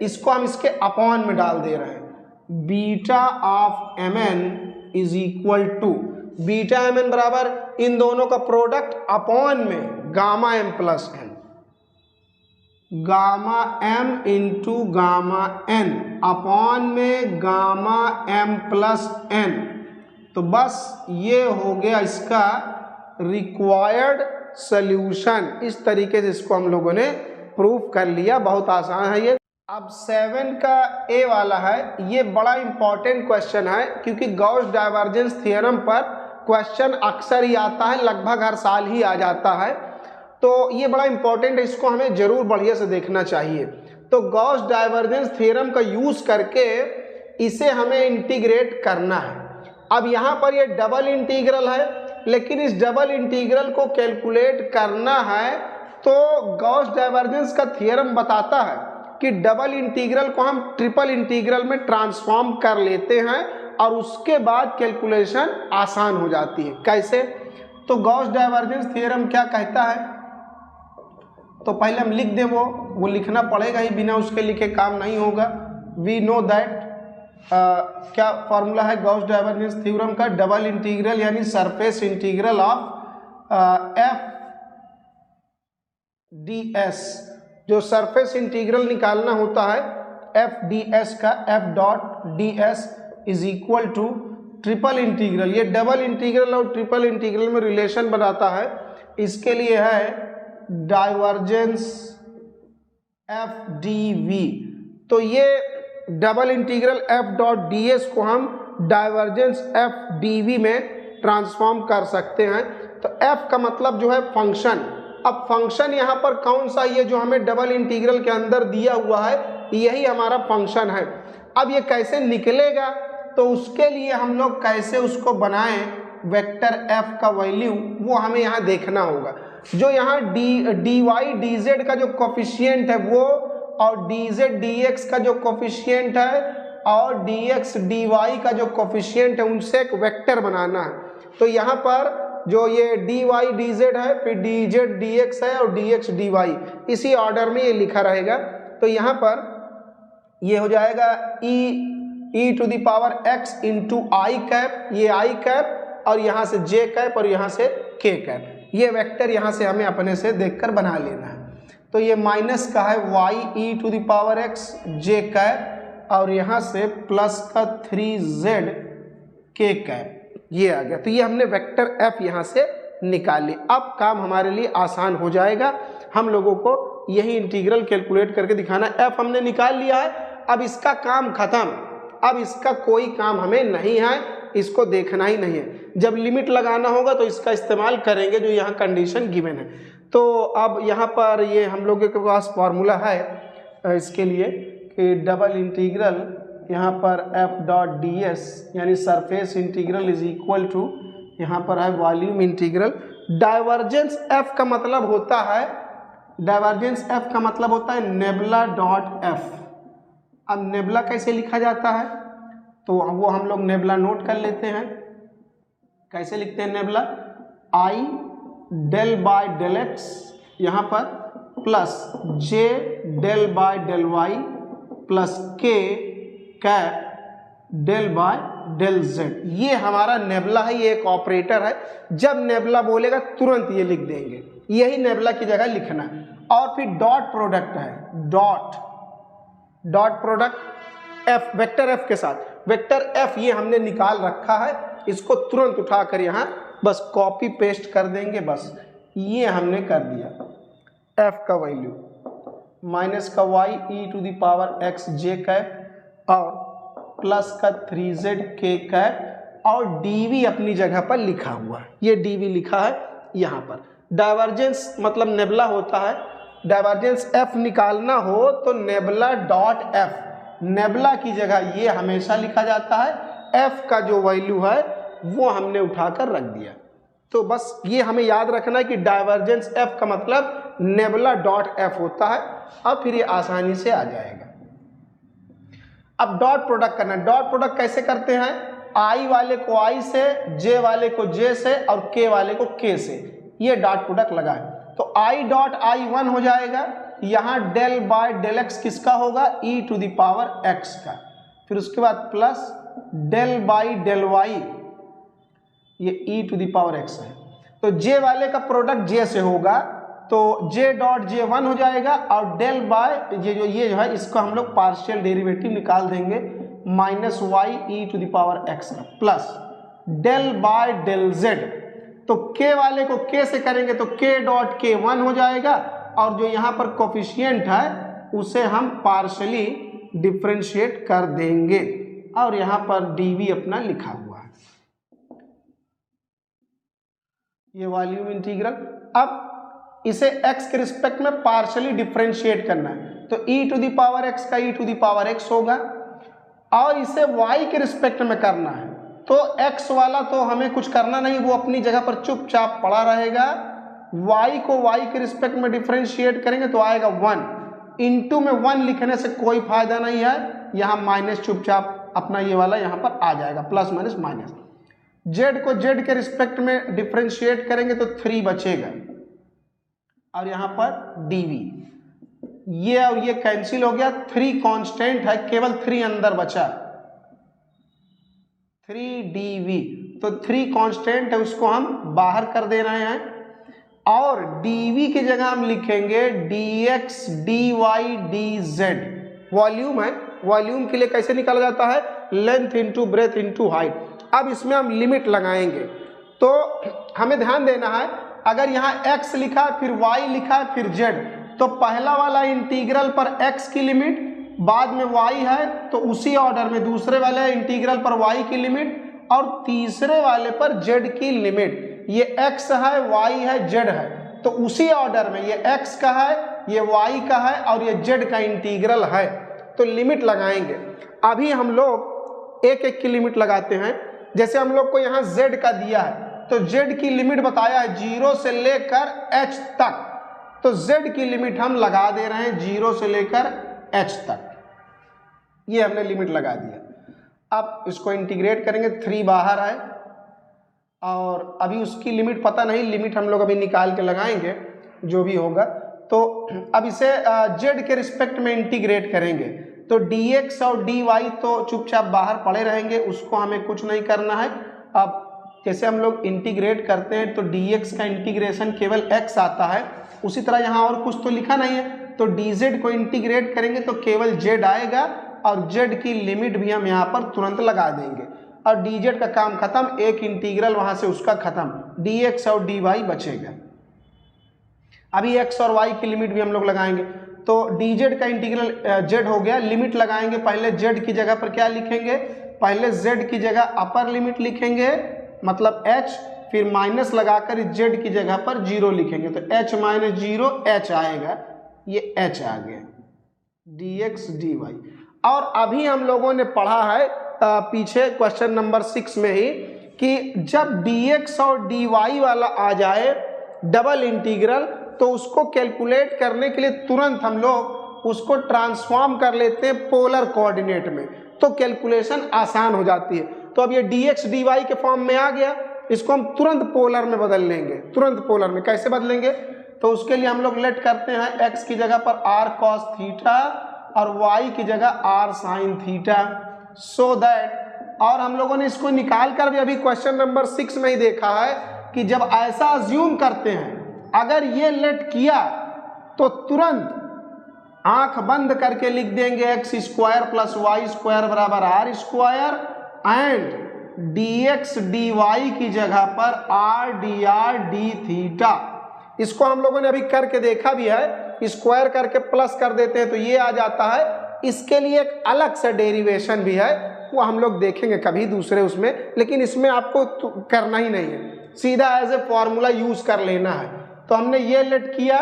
इसको हम इसके अपॉन में डाल दे रहे हैं। Beta of mn is equal to, beta mn बराबर इन दोनों का प्रोडक्ट अपॉन में gamma m plus n, gamma m into gamma n upon में गामा m प्लस n। तो बस ये हो गया इसका रिक्वायर्ड सॉल्यूशन। इस तरीके से इसको हम लोगों ने प्रूफ कर लिया, बहुत आसान है ये। अब 7 का ए वाला है, ये बड़ा इंपॉर्टेंट क्वेश्चन है, क्योंकि गॉस डाइवर्जेंस थ्योरम पर क्वेश्चन अक्सर ही आता है, लगभग हर साल ही आ जाता है। तो ये बड़ा इंपॉर्टेंट है, इसको हमें जरूर बढ़िया से देखना चाहिए। तो गॉस डाइवर्जेंस थ्योरम का यूज करके इसे हमें इंटीग्रेट करना है। अब यहाँ पर ये डबल इंटीग्रल है, लेकिन इस डबल इंटीग्रल को कैलकुलेट करना है तो गॉस डाइवर्जेंस का थ्योरम बताता है कि डबल इंटीग्रल को हम ट्रिपल इंटीग्रल में ट्रांसफॉर्म कर लेते हैं और उसके बाद कैलकुलेशन आसान हो जाती है। कैसे? तो गॉस डाइवर्जेंस थ्योरम क्या कहता है, तो पहले हम लिख दें, वो लिखना पड़ेगा ही, बिना उसके लिखे काम नहीं होगा। वी नो दैट क्या फॉर्मूला है गॉस डाइवर्जेंस थ्योरम का? डबल इंटीग्रल यानी surface integral of f d s. जो सरफेस इंटीग्रल निकालना होता है एफ डी एस का, f dot d s is equal to triple integral. ये डबल इंटीग्रल और ट्रिपल इंटीग्रल में रिलेशन बनाता है, इसके लिए है डाइवर्जेंस एफ डी वी। तो ये double integral f dot d s को हम डाइवर्जेंस एफ डी वी में ट्रांसफॉर्म कर सकते हैं। तो एफ का मतलब जो है फंक्शन। अब फंक्शन यहाँ पर कौन सा, ये जो हमें डबल इंटीग्रल के अंदर दिया हुआ है यही हमारा फंक्शन है। अब ये कैसे निकलेगा, तो उसके लिए हम लोग कैसे उसको बनाएं, वेक्टर एफ का वैल्यू वो हमें यहाँ देखना होगा। जो यहाँ डी वाई डी जेड का जो कोफिशिएंट है वो, और डी जेड डी एक्स का जो कोफिशिएंट है, और डी एक्स डी वाई का जो कोफिशिएंट है, उनसे एक वेक्टर बनाना है। तो यहाँ पर जो ये डी वाई डी जेड है, फिर डी जेड डी एक्स है और डी एक्स डी वाई, इसी ऑर्डर में ये लिखा रहेगा। तो यहाँ पर ये हो जाएगा e to the power x into i cap, ये आई कैप, और यहाँ से जे कैप और यहाँ से के कैप। ये वेक्टर यहाँ से हमें अपने से देखकर बना लेना है। तो ये माइनस का है y e to the power x j cap, और यहाँ से प्लस का 3z के कैप, ये आ गया। तो ये हमने वेक्टर एफ यहाँ से निकाल ली। अब काम हमारे लिए आसान हो जाएगा, हम लोगों को यही इंटीग्रल कैलकुलेट करके दिखाना। एफ हमने निकाल लिया है, अब इसका काम खत्म, अब इसका कोई काम हमें नहीं है, इसको देखना ही नहीं है। जब लिमिट लगाना होगा तो इसका इस्तेमाल करेंगे, जो यहाँ कंडीशन गिवन है। तो अब यहाँ पर ये हम लोगों के पास फॉर्मूला है इसके लिए कि डबल इंटीग्रल यहाँ पर एफ डॉट डी एस यानी surface integral is equal to, यहाँ पर है वॉल्यूम इंटीग्रल। डाइवर्जेंस एफ का मतलब होता है, डाइवर्जेंस एफ का मतलब होता है नेबुला डॉट एफ। अब नेबुला कैसे लिखा जाता है, तो वो हम लोग नेबुला नोट कर लेते हैं। कैसे लिखते हैं nabla? I del by del x यहाँ पर plus j del by del y plus k cap del by del z. ये हमारा नेबुला है, ये एक ऑपरेटर है। जब नेबुला बोलेगा तुरंत ये लिख देंगे, यही नेबुला की जगह लिखना है। और फिर डॉट प्रोडक्ट है, dot product F, vector F के साथ। वेक्टर एफ ये हमने निकाल रखा है, इसको तुरंत उठाकर यहाँ बस कॉपी पेस्ट कर देंगे। बस ये हमने कर दिया। एफ का वैल्यू माइनस का y e to the power x j cap और प्लस का 3z के कैप और dv अपनी जगह पर लिखा हुआ है। ये dv लिखा है यहाँ पर। डाइवर्जेंस मतलब नेबुला होता है। डाइवर्जेंस f निकालना हो तो नेबुला डॉट f, नेबुला की जगह ये हमेशा लिखा जाता है। f का जो वैल्यू है वो हमने उठाकर रख दिया। तो बस ये हमें याद रखना है कि डाइवर्जेंस f का मतलब नेबुला डॉट f होता है। अब फिर ये आसानी से आ जाएगा। अब डॉट प्रोडक्ट करना है। डॉट प्रोडक्ट कैसे करते हैं? आई वाले को आई से, जे वाले को जे से और के वाले को के से, ये डॉट प्रोडक्ट लगाए तो आई डॉट आई 1 हो जाएगा। यहाँ डेल बाय डेल एक्स किसका होगा? E to the power x का। फिर उसके बाद plus del by del y, ये e to the power x है। तो जे वाले का प्रोडक्ट जे से होगा तो जे डॉट जे 1 हो जाएगा और डेल बाय ये जो है इसको हम लोग पार्शियल डेरिवेटिव निकाल देंगे minus y e to the power x का plus del by del z. तो के वाले को के से करेंगे तो के डॉट के 1 हो जाएगा और जो यहाँ पर कोफिशिएंट है उसे हम पार्शियली डिफ्रेंशिएट कर देंगे और यहाँ पर डीवी अपना लिखा हुआ है, ये वॉल्यूम इंटीग्रल। अब इसे x के रिस्पेक्ट में पार्शियली डिफरेंशिएट करना है तो e to the power x का e to the power x होगा और इसे y के रिस्पेक्ट में करना है तो x वाला तो हमें कुछ करना नहीं, वो अपनी जगह पर चुपचाप पड़ा रहेगा। y को y के रिस्पेक्ट में डिफरेंशिएट करेंगे तो आएगा 1। इंटू में 1 लिखने से कोई फायदा नहीं है, यहाँ माइनस चुपचाप अपना ये वाला यहाँ पर आ जाएगा, प्लस माइनस माइनस। z को z के रिस्पेक्ट में डिफरेंशिएट करेंगे तो 3 बचेगा और यहाँ पर dv, ये और ये कैंसिल हो गया। 3 कांस्टेंट है, केवल 3 अंदर बचा, 3dv। तो 3 कांस्टेंट है उसको हम बाहर कर दे रहे हैं और dv की जगह हम लिखेंगे dx dy dz। वॉल्यूम है, वॉल्यूम के लिए कैसे निकाला जाता है? Length into breadth into height. अब इसमें हम लिमिट लगाएंगे तो हमें ध्यान देना है, अगर यहाँ x लिखा फिर y लिखा फिर z तो पहला वाला इंटीग्रल पर x की लिमिट, बाद में y है तो उसी ऑर्डर में दूसरे वाले इंटीग्रल पर y की लिमिट और तीसरे वाले पर z की लिमिट। ये x है, y है, z है तो उसी ऑर्डर में ये x का है, ये y का है और ये z का इंटीग्रल है तो लिमिट लगाएंगे। अभी हम लोग एक एक की लिमिट लगाते हैं। जैसे हम लोग को यहाँ z का दिया है तो z की लिमिट बताया है 0 से लेकर h तक, तो z की लिमिट हम लगा दे रहे हैं 0 से लेकर h तक, ये हमने लिमिट लगा दिया। अब इसको इंटीग्रेट करेंगे, 3 बाहर है और अभी उसकी लिमिट पता नहीं, लिमिट हम लोग अभी निकाल के लगाएंगे जो भी होगा। तो अब इसे z के रिस्पेक्ट में इंटीग्रेट करेंगे तो dx और dy तो चुपचाप बाहर पड़े रहेंगे, उसको हमें कुछ नहीं करना है। अब जैसे हम लोग इंटीग्रेट करते हैं तो dx का इंटीग्रेशन केवल x आता है, उसी तरह यहाँ और कुछ तो लिखा नहीं है तो dz को इंटीग्रेट करेंगे तो केवल z आएगा और z की लिमिट भी हम यहाँ पर तुरंत लगा देंगे और dz का काम खत्म, एक इंटीग्रल वहाँ से उसका खत्म, dx और dy बचेगा। अभी x और y की लिमिट भी हम लोग लगाएंगे तो dz का इंटीग्रल z हो गया, लिमिट लगाएंगे। पहले z की जगह पर क्या लिखेंगे? पहले z की जगह अपर लिमिट लिखेंगे मतलब h, फिर माइनस लगाकर z की जगह पर 0 लिखेंगे तो h माइनस 0 h आएगा, ये h आ गया dx dy। और अभी हम लोगों ने पढ़ा है पीछे क्वेश्चन नंबर 6 में ही कि जब dx और dy वाला आ जाए डबल इंटीग्रल तो उसको कैलकुलेट करने के लिए तुरंत हम लोग उसको ट्रांसफॉर्म कर लेते हैं पोलर कोऑर्डिनेट में। तो कैलकुलेशन आसान हो जाती है। तो अब ये dx dy के फॉर्म में आ गया, इसको हम तुरंत पोलर में बदल लेंगे। तुरंत पोलर में कैसे बदलेंगे? तो उसके लिए हम लोग लेट करते हैं x की जगह पर r cos थीटा और y की जगह r sin theta, so that, और हम लोगों ने इसको निकाल कर भी अभी क्वेश्चन नंबर 6 में ही देखा है कि जब ऐसा अज्यूम करते हैं, अगर ये लेट किया तो तुरंत आंख बंद करके लिख देंगे x square plus y square बराबर r square and dx dy की जगह पर r dr d थीटा। इसको हम लोगों ने अभी करके देखा भी है, स्क्वायर करके प्लस कर देते हैं तो ये आ जाता है। इसके लिए एक अलग से डेरिवेशन भी है, वो हम लोग देखेंगे कभी दूसरे उसमें, लेकिन इसमें आपको करना ही नहीं है, सीधा एज ए फॉर्मूला यूज कर लेना है। तो हमने ये लेट किया,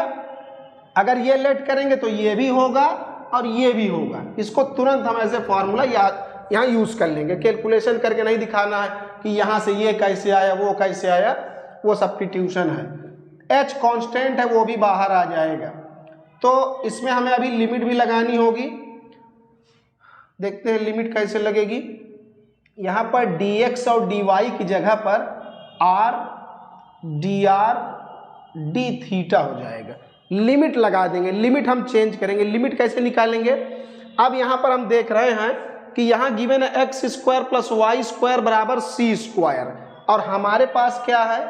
अगर ये लेट करेंगे तो ये भी होगा और ये भी होगा, इसको तुरंत हम एज ए फॉर्मूला यहाँ यूज कर लेंगे। कैलकुलेशन करके नहीं दिखाना है कि यहाँ से ये कैसे आया वो कैसे आया, वो सब्स्टिट्यूशन है। h कांस्टेंट है, वो भी बाहर आ जाएगा। तो इसमें हमें अभी लिमिट भी लगानी होगी, देखते हैं लिमिट कैसे लगेगी। यहाँ पर dx और dy की जगह पर r dr d थीटा हो जाएगा। लिमिट लगा देंगे, लिमिट हम चेंज करेंगे। लिमिट कैसे निकालेंगे? अब यहाँ पर हम देख रहे हैं कि यहाँ गिवन है x square plus y square बराबर सी स्क्वायर, और हमारे पास क्या है?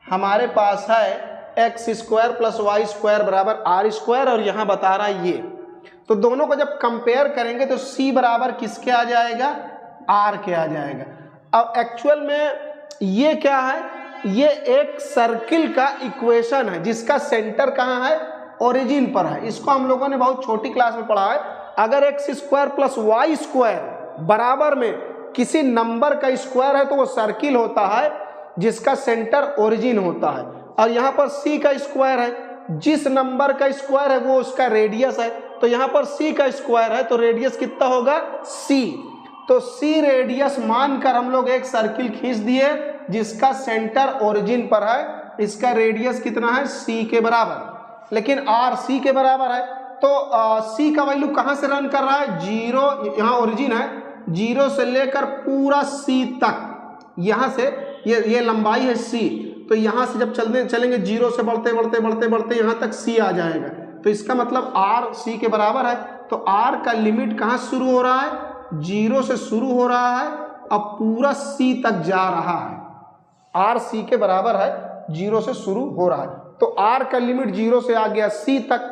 हमारे पास है x square plus y square बराबर आर स्क्वायर, और यहाँ बता रहा है ये। तो दोनों को जब कंपेयर करेंगे तो c बराबर किसके आ जाएगा? r के आ जाएगा। अब एक्चुअल में ये क्या है? ये एक सर्किल का इक्वेशन है जिसका सेंटर कहाँ है? ओरिजिन पर है। इसको हम लोगों ने बहुत छोटी क्लास में पढ़ा है। अगर x square plus y square बराबर में किसी नंबर का स्क्वायर है तो वो सर्किल होता है जिसका सेंटर ओरिजिन होता है, और यहाँ पर c का स्क्वायर है, जिस नंबर का स्क्वायर है वो उसका रेडियस है। तो यहाँ पर c का स्क्वायर है तो रेडियस कितना होगा? c। तो c रेडियस मानकर हम लोग एक सर्किल खींच दिए जिसका सेंटर ओरिजिन पर है। इसका रेडियस कितना है? c के बराबर, लेकिन r c के बराबर है। तो c का वैल्यू कहाँ से रन कर रहा है? 0, यहाँ ओरिजिन है, 0 से लेकर पूरा c तक, यहाँ से ये लंबाई है c। तो यहाँ से जब चलेंगे 0 से बढ़ते बढ़ते बढ़ते बढ़ते यहाँ तक c आ जाएगा। तो इसका मतलब r c के बराबर है। तो r का लिमिट कहाँ शुरू हो रहा है? 0 से शुरू हो रहा है, अब पूरा c तक जा रहा है। r c के बराबर है, 0 से शुरू हो रहा है। तो r का लिमिट 0 से आ गया c तक।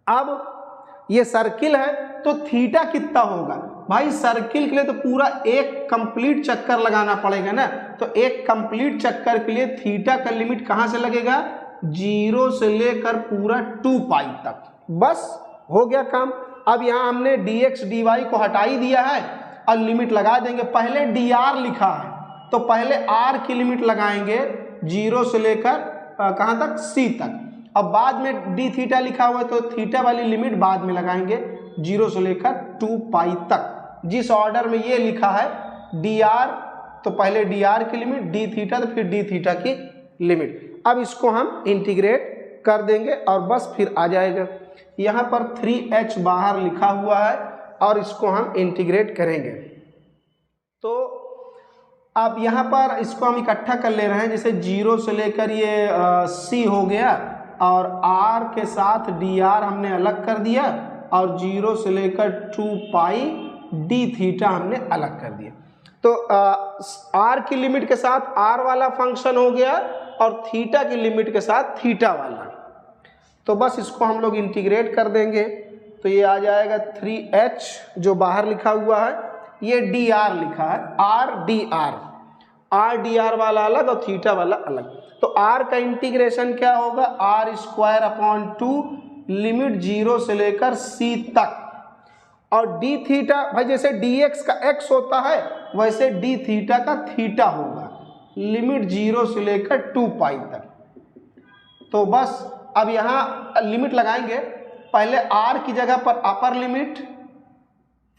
अब ये सर्किल है तो थीटा कितना होगा? भाई सर्किल के लिए तो पूरा एक कंप्लीट चक्कर लगाना पड़ेगा ना। तो एक कंप्लीट चक्कर के लिए थीटा का लिमिट कहाँ से लगेगा? 0 से लेकर पूरा 2 पाई तक। बस हो गया काम। अब यहाँ हमने dx dy को हटा ही दिया है और लिमिट लगा देंगे। पहले dr लिखा है तो पहले r की लिमिट लगाएंगे 0 से लेकर कहाँ तक? c तक। अब बाद में d थीटा लिखा हुआ है तो थीटा वाली लिमिट बाद में लगाएंगे 0 से लेकर 2 पाई तक। जिस ऑर्डर में ये लिखा है dr, तो पहले dr की लिमिट, d थीटा तो फिर d थीटा की लिमिट। अब इसको हम इंटीग्रेट कर देंगे और बस फिर आ जाएगा। यहाँ पर 3h बाहर लिखा हुआ है और इसको हम इंटीग्रेट करेंगे। तो अब यहाँ पर इसको हम इकट्ठा कर ले रहे हैं, जैसे 0 से लेकर ये c हो गया और r के साथ dr हमने अलग कर दिया, और 0 से लेकर 2 पाई d थीटा हमने अलग कर दिया। तो r की लिमिट के साथ r वाला फंक्शन हो गया और थीटा की लिमिट के साथ थीटा वाला। तो बस इसको हम लोग इंटीग्रेट कर देंगे तो ये आ जाएगा 3h जो बाहर लिखा हुआ है, ये dr लिखा है, r dr वाला अलग और थीटा वाला अलग। तो r का इंटीग्रेशन क्या होगा? r स्क्वायर अपॉन 2 लिमिट 0 से लेकर c तक, और d थीटा भाई जैसे dx का x होता है वैसे d थीटा का थीटा होगा, लिमिट 0 से लेकर 2 पाई तक। तो बस अब यहाँ लिमिट लगाएंगे, पहले r की जगह पर अपर लिमिट,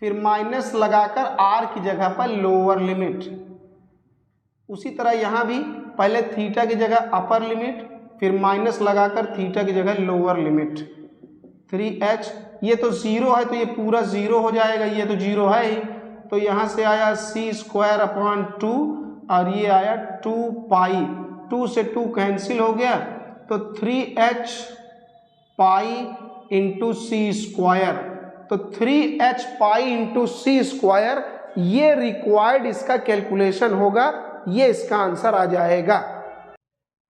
फिर माइनस लगाकर r की जगह पर लोअर लिमिट। उसी तरह यहाँ भी पहले थीटा की जगह अपर लिमिट, फिर माइनस लगाकर थीटा की जगह लोअर लिमिट। 3h ये तो 0 है तो ये पूरा 0 हो जाएगा, ये तो 0 है ही, तो यहाँ से आया c²/2 और ये आया 2 पाई, 2 से 2 कैंसिल हो गया तो 3h पाई इंटू c², तो 3h पाई इंटू c², ये रिक्वायर्ड इसका कैलकुलेशन होगा, ये इसका आंसर आ जाएगा।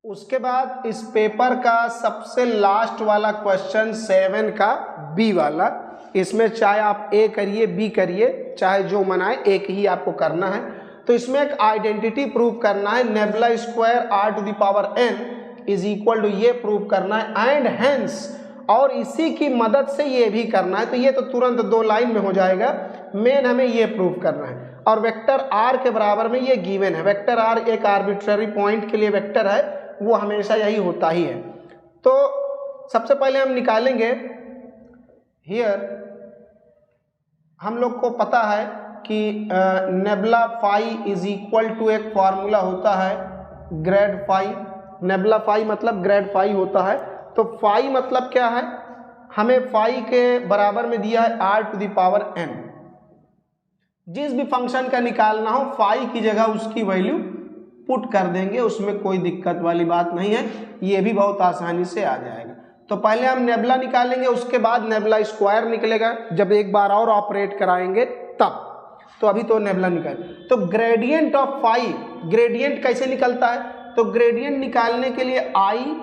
उसके बाद इस पेपर का सबसे लास्ट वाला क्वेश्चन 7 का बी वाला, इसमें चाहे आप ए करिए बी करिए, चाहे जो मनाए, एक ही आपको करना है। तो इसमें एक आइडेंटिटी प्रूव करना है, nebula square r⁴n is equal to, ये प्रूव करना है एंड हेंस, और इसी की मदद से ये भी करना है। तो ये तो तुरंत 2 लाइन में हो जाएगा, मेन हमें ये प्रूव करना है। और वेक्टर r के बराबर में ये गिवन है, वेक्टर r एक आर्बिट्ररी पॉइंट के लिए वेक्टर है, वो हमेशा यही होता ही है। तो सबसे पहले हम निकालेंगे, हियर हम लोग को पता है कि nabla phi is equal to, एक फार्मूला होता है ग्रेड फाई, नेबुला फाई मतलब ग्रेड फाई होता है। तो फाई मतलब क्या है, हमें फाई के बराबर में दिया है r⁴n, जिस भी फंक्शन का निकालना हो फाई की जगह उसकी वैल्यू पुट कर देंगे, उसमें कोई दिक्कत वाली बात नहीं है, ये भी बहुत आसानी से आ जाएगा। तो पहले हम नेबुला निकालेंगे, उसके बाद नेबुला स्क्वायर निकलेगा जब एक बार और ऑपरेट कराएंगे तब। तो अभी तो नेबुला निकाल, तो ग्रेडियंट ऑफ फाई, ग्रेडियंट कैसे निकलता है, तो ग्रेडियंट निकालने के लिए आई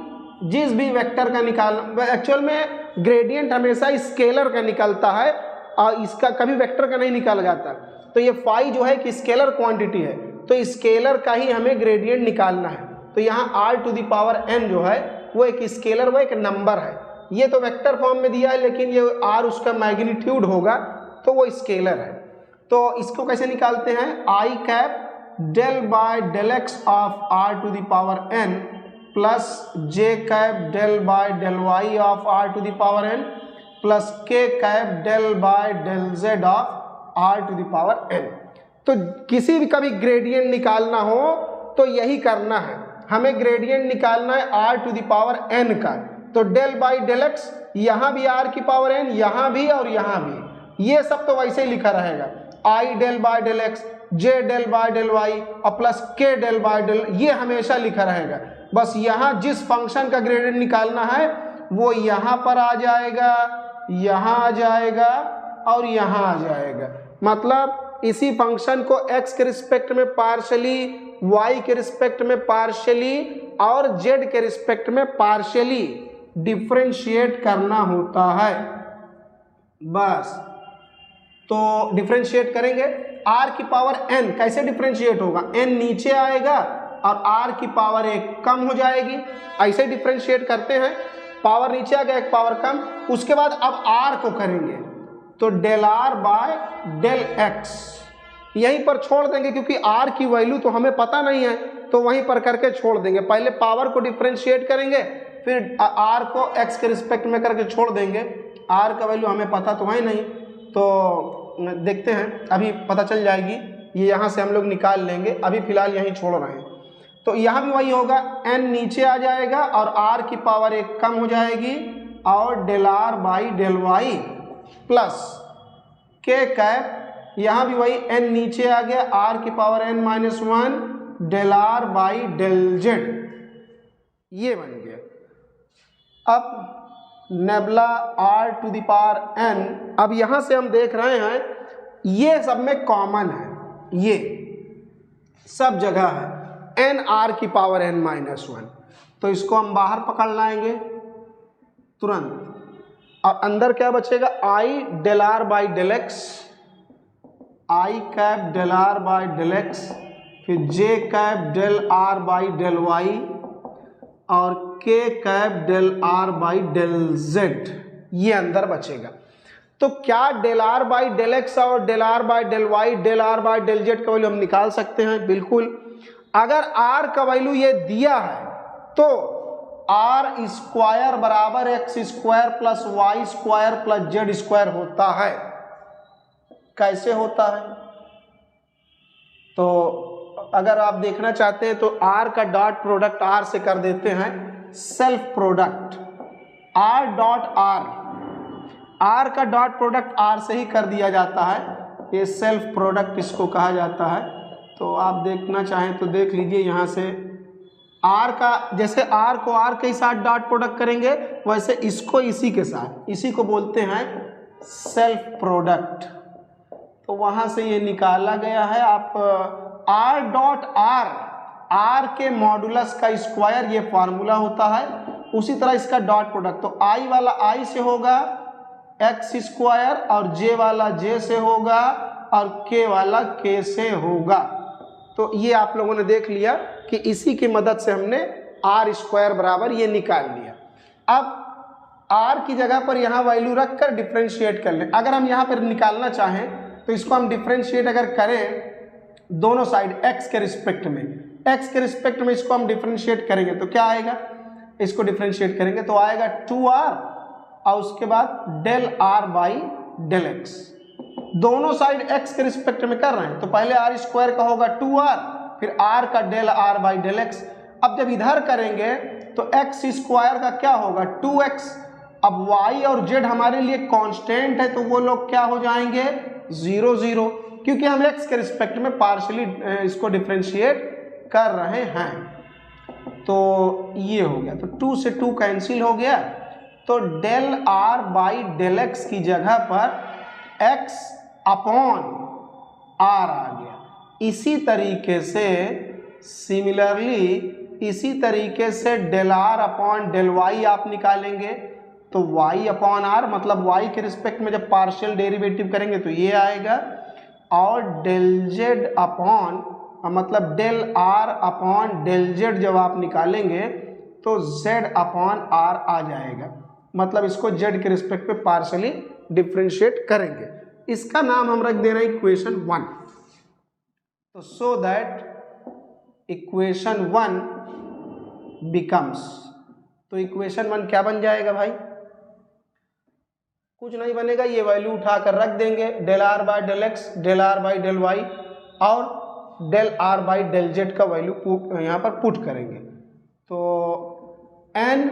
जिस भी वेक्टर का निकालना, एक्चुअल में ग्रेडियंट हमेशा स्केलर का निकलता है और इसका कभी वेक्टर का नहीं निकाला जाता। तो ये फाई जो है कि स्केलर क्वांटिटी है, तो स्केलर का ही हमें ग्रेडियंट निकालना है। तो यहाँ r⁴n जो है वो एक स्केलर, वो एक नंबर है, ये तो वेक्टर फॉर्म में दिया है लेकिन ये r उसका मैग्नीट्यूड होगा तो वो स्केलर है। तो इसको कैसे निकालते हैं, i cap del by del x of r⁴n plus j cap del by del y of r⁴n plus k cap del by del z of r⁴n। तो किसी भी कभी ग्रेडियंट निकालना हो तो यही करना है, हमें ग्रेडियंट निकालना है r⁴n का। तो डेल बाई डेल एक्स, यहाँ भी r⁴n, यहाँ भी और यहाँ भी, ये सब तो वैसे ही लिखा रहेगा, i del by del x, j del by del y और plus k del by del, ये हमेशा लिखा रहेगा। बस यहाँ जिस फंक्शन का ग्रेडियंट निकालना है वो यहाँ पर आ जाएगा, यहाँ आ जाएगा और यहाँ आ जाएगा। मतलब इसी फंक्शन को x के रिस्पेक्ट में पार्शली, y के रिस्पेक्ट में पार्शली और z के रिस्पेक्ट में पार्शली डिफरेंशिएट करना होता है बस। तो डिफरेंशिएट करेंगे, r⁴n कैसे डिफरेंशिएट होगा, n नीचे आएगा और r⁴1 कम हो जाएगी, ऐसे डिफरेंशिएट करते हैं, पावर नीचे आ गया एक पावर कम। उसके बाद अब r को करेंगे तो del r by del x, यहीं पर छोड़ देंगे क्योंकि r की वैल्यू तो हमें पता नहीं है, तो वहीं पर करके छोड़ देंगे। पहले पावर को डिफरेंशिएट करेंगे, फिर r को x के रिस्पेक्ट में करके छोड़ देंगे, r का वैल्यू हमें पता तो है नहीं, तो देखते हैं अभी पता चल जाएगी, ये यहाँ से हम लोग निकाल लेंगे, अभी फिलहाल यहीं छोड़ रहे हैं। तो यहाँ भी वही होगा, n नीचे आ जाएगा और r⁴1 कम हो जाएगी और del r by del y plus k cap, यहाँ भी वही n नीचे आ गया, r⁴n - 1 del r by del z, ये बन गया। अब नेबुला r⁴n, अब यहाँ से हम देख रहे हैं ये सब में कॉमन है, ये सब जगह है n r⁴n - 1, तो इसको हम बाहर पकड़ लाएंगे तुरंत, और अंदर क्या बचेगा, i del r by del x, i cap del r by del एक्स, फिर j cap del r by del y और k cap del r by del z, ये अंदर बचेगा। तो क्या del r by del x और del r by del y, del r by del z का वैल्यू हम निकाल सकते हैं, बिल्कुल। अगर r का वैल्यू ये दिया है तो r² बराबर x² plus y² plus z² होता है। कैसे होता है, तो अगर आप देखना चाहते हैं तो r का डॉट प्रोडक्ट r से कर देते हैं, self product r dot r, r का डॉट प्रोडक्ट आर से ही कर दिया जाता है, ये सेल्फ प्रोडक्ट इसको कहा जाता है। तो आप देखना चाहें तो देख लीजिए यहाँ से आर का, जैसे आर को आर के साथ डॉट प्रोडक्ट करेंगे वैसे इसको इसी के साथ, इसी को बोलते हैं सेल्फ प्रोडक्ट। तो वहाँ से ये निकाला गया है। आप आर डॉट आर, आर के मॉडुलस का स्क्वायर ये फार्मूला होता है, उसी तरह इसका डॉट प्रोडक्ट तो आई वाला आई से होगा एक्स स्क्वायर और जे वाला जे से होगा और के वाला के से होगा। तो ये आप लोगों ने देख लिया कि इसी की मदद से हमने आर स्क्वायर बराबर ये निकाल लिया। अब आर की जगह पर यहाँ वैल्यू रख कर डिफ्रेंशिएट कर लें। अगर हम यहाँ पर निकालना चाहें तो इसको हम डिफ्रेंशिएट अगर करें दोनों साइड एक्स के रिस्पेक्ट में, एक्स के रिस्पेक्ट में इसको हम डिफ्रेंशिएट करेंगे तो क्या आएगा, इसको डिफ्रेंशिएट करेंगे तो आएगा 2r और उसके बाद del r by del x. दोनों साइड एक्स के रिस्पेक्ट में कर रहे हैं तो पहले आर स्क्वायर का होगा 2r, फिर आर का del r by del x. अब जब इधर करेंगे तो एक्स स्क्वायर का क्या होगा 2x। अब y और z हमारे लिए कांस्टेंट है तो वो लोग क्या हो जाएंगे 0 0, क्योंकि हम x के रिस्पेक्ट में पार्शियली इसको डिफ्रेंशिएट कर रहे हैं। तो ये हो गया, तो 2 से 2 कैंसिल हो गया, तो del r by del x की जगह पर x अपॉन आर आ गया। इसी तरीके से सिमिलरली इसी तरीके से del r upon del y आप निकालेंगे तो y अपॉन आर मतलब y के रिस्पेक्ट में जब पार्शियल डेरिवेटिव करेंगे तो ये आएगा, और डेल जेड अपॉन मतलब del r upon del z जब आप निकालेंगे तो z अपॉन आर आ जाएगा, मतलब इसको z के रिस्पेक्ट पे पार्शियली डिफ्रेंशिएट करेंगे। इसका नाम हम रख दे रहे हैं इक्वेशन 1। तो सो दैट इक्वेशन 1 बिकम्स, तो इक्वेशन 1 क्या बन जाएगा भाई, कुछ नहीं बनेगा, ये वैल्यू उठाकर रख देंगे del r by del x, del r by del y और del r by del z का वैल्यू यहाँ पर पुट करेंगे। तो n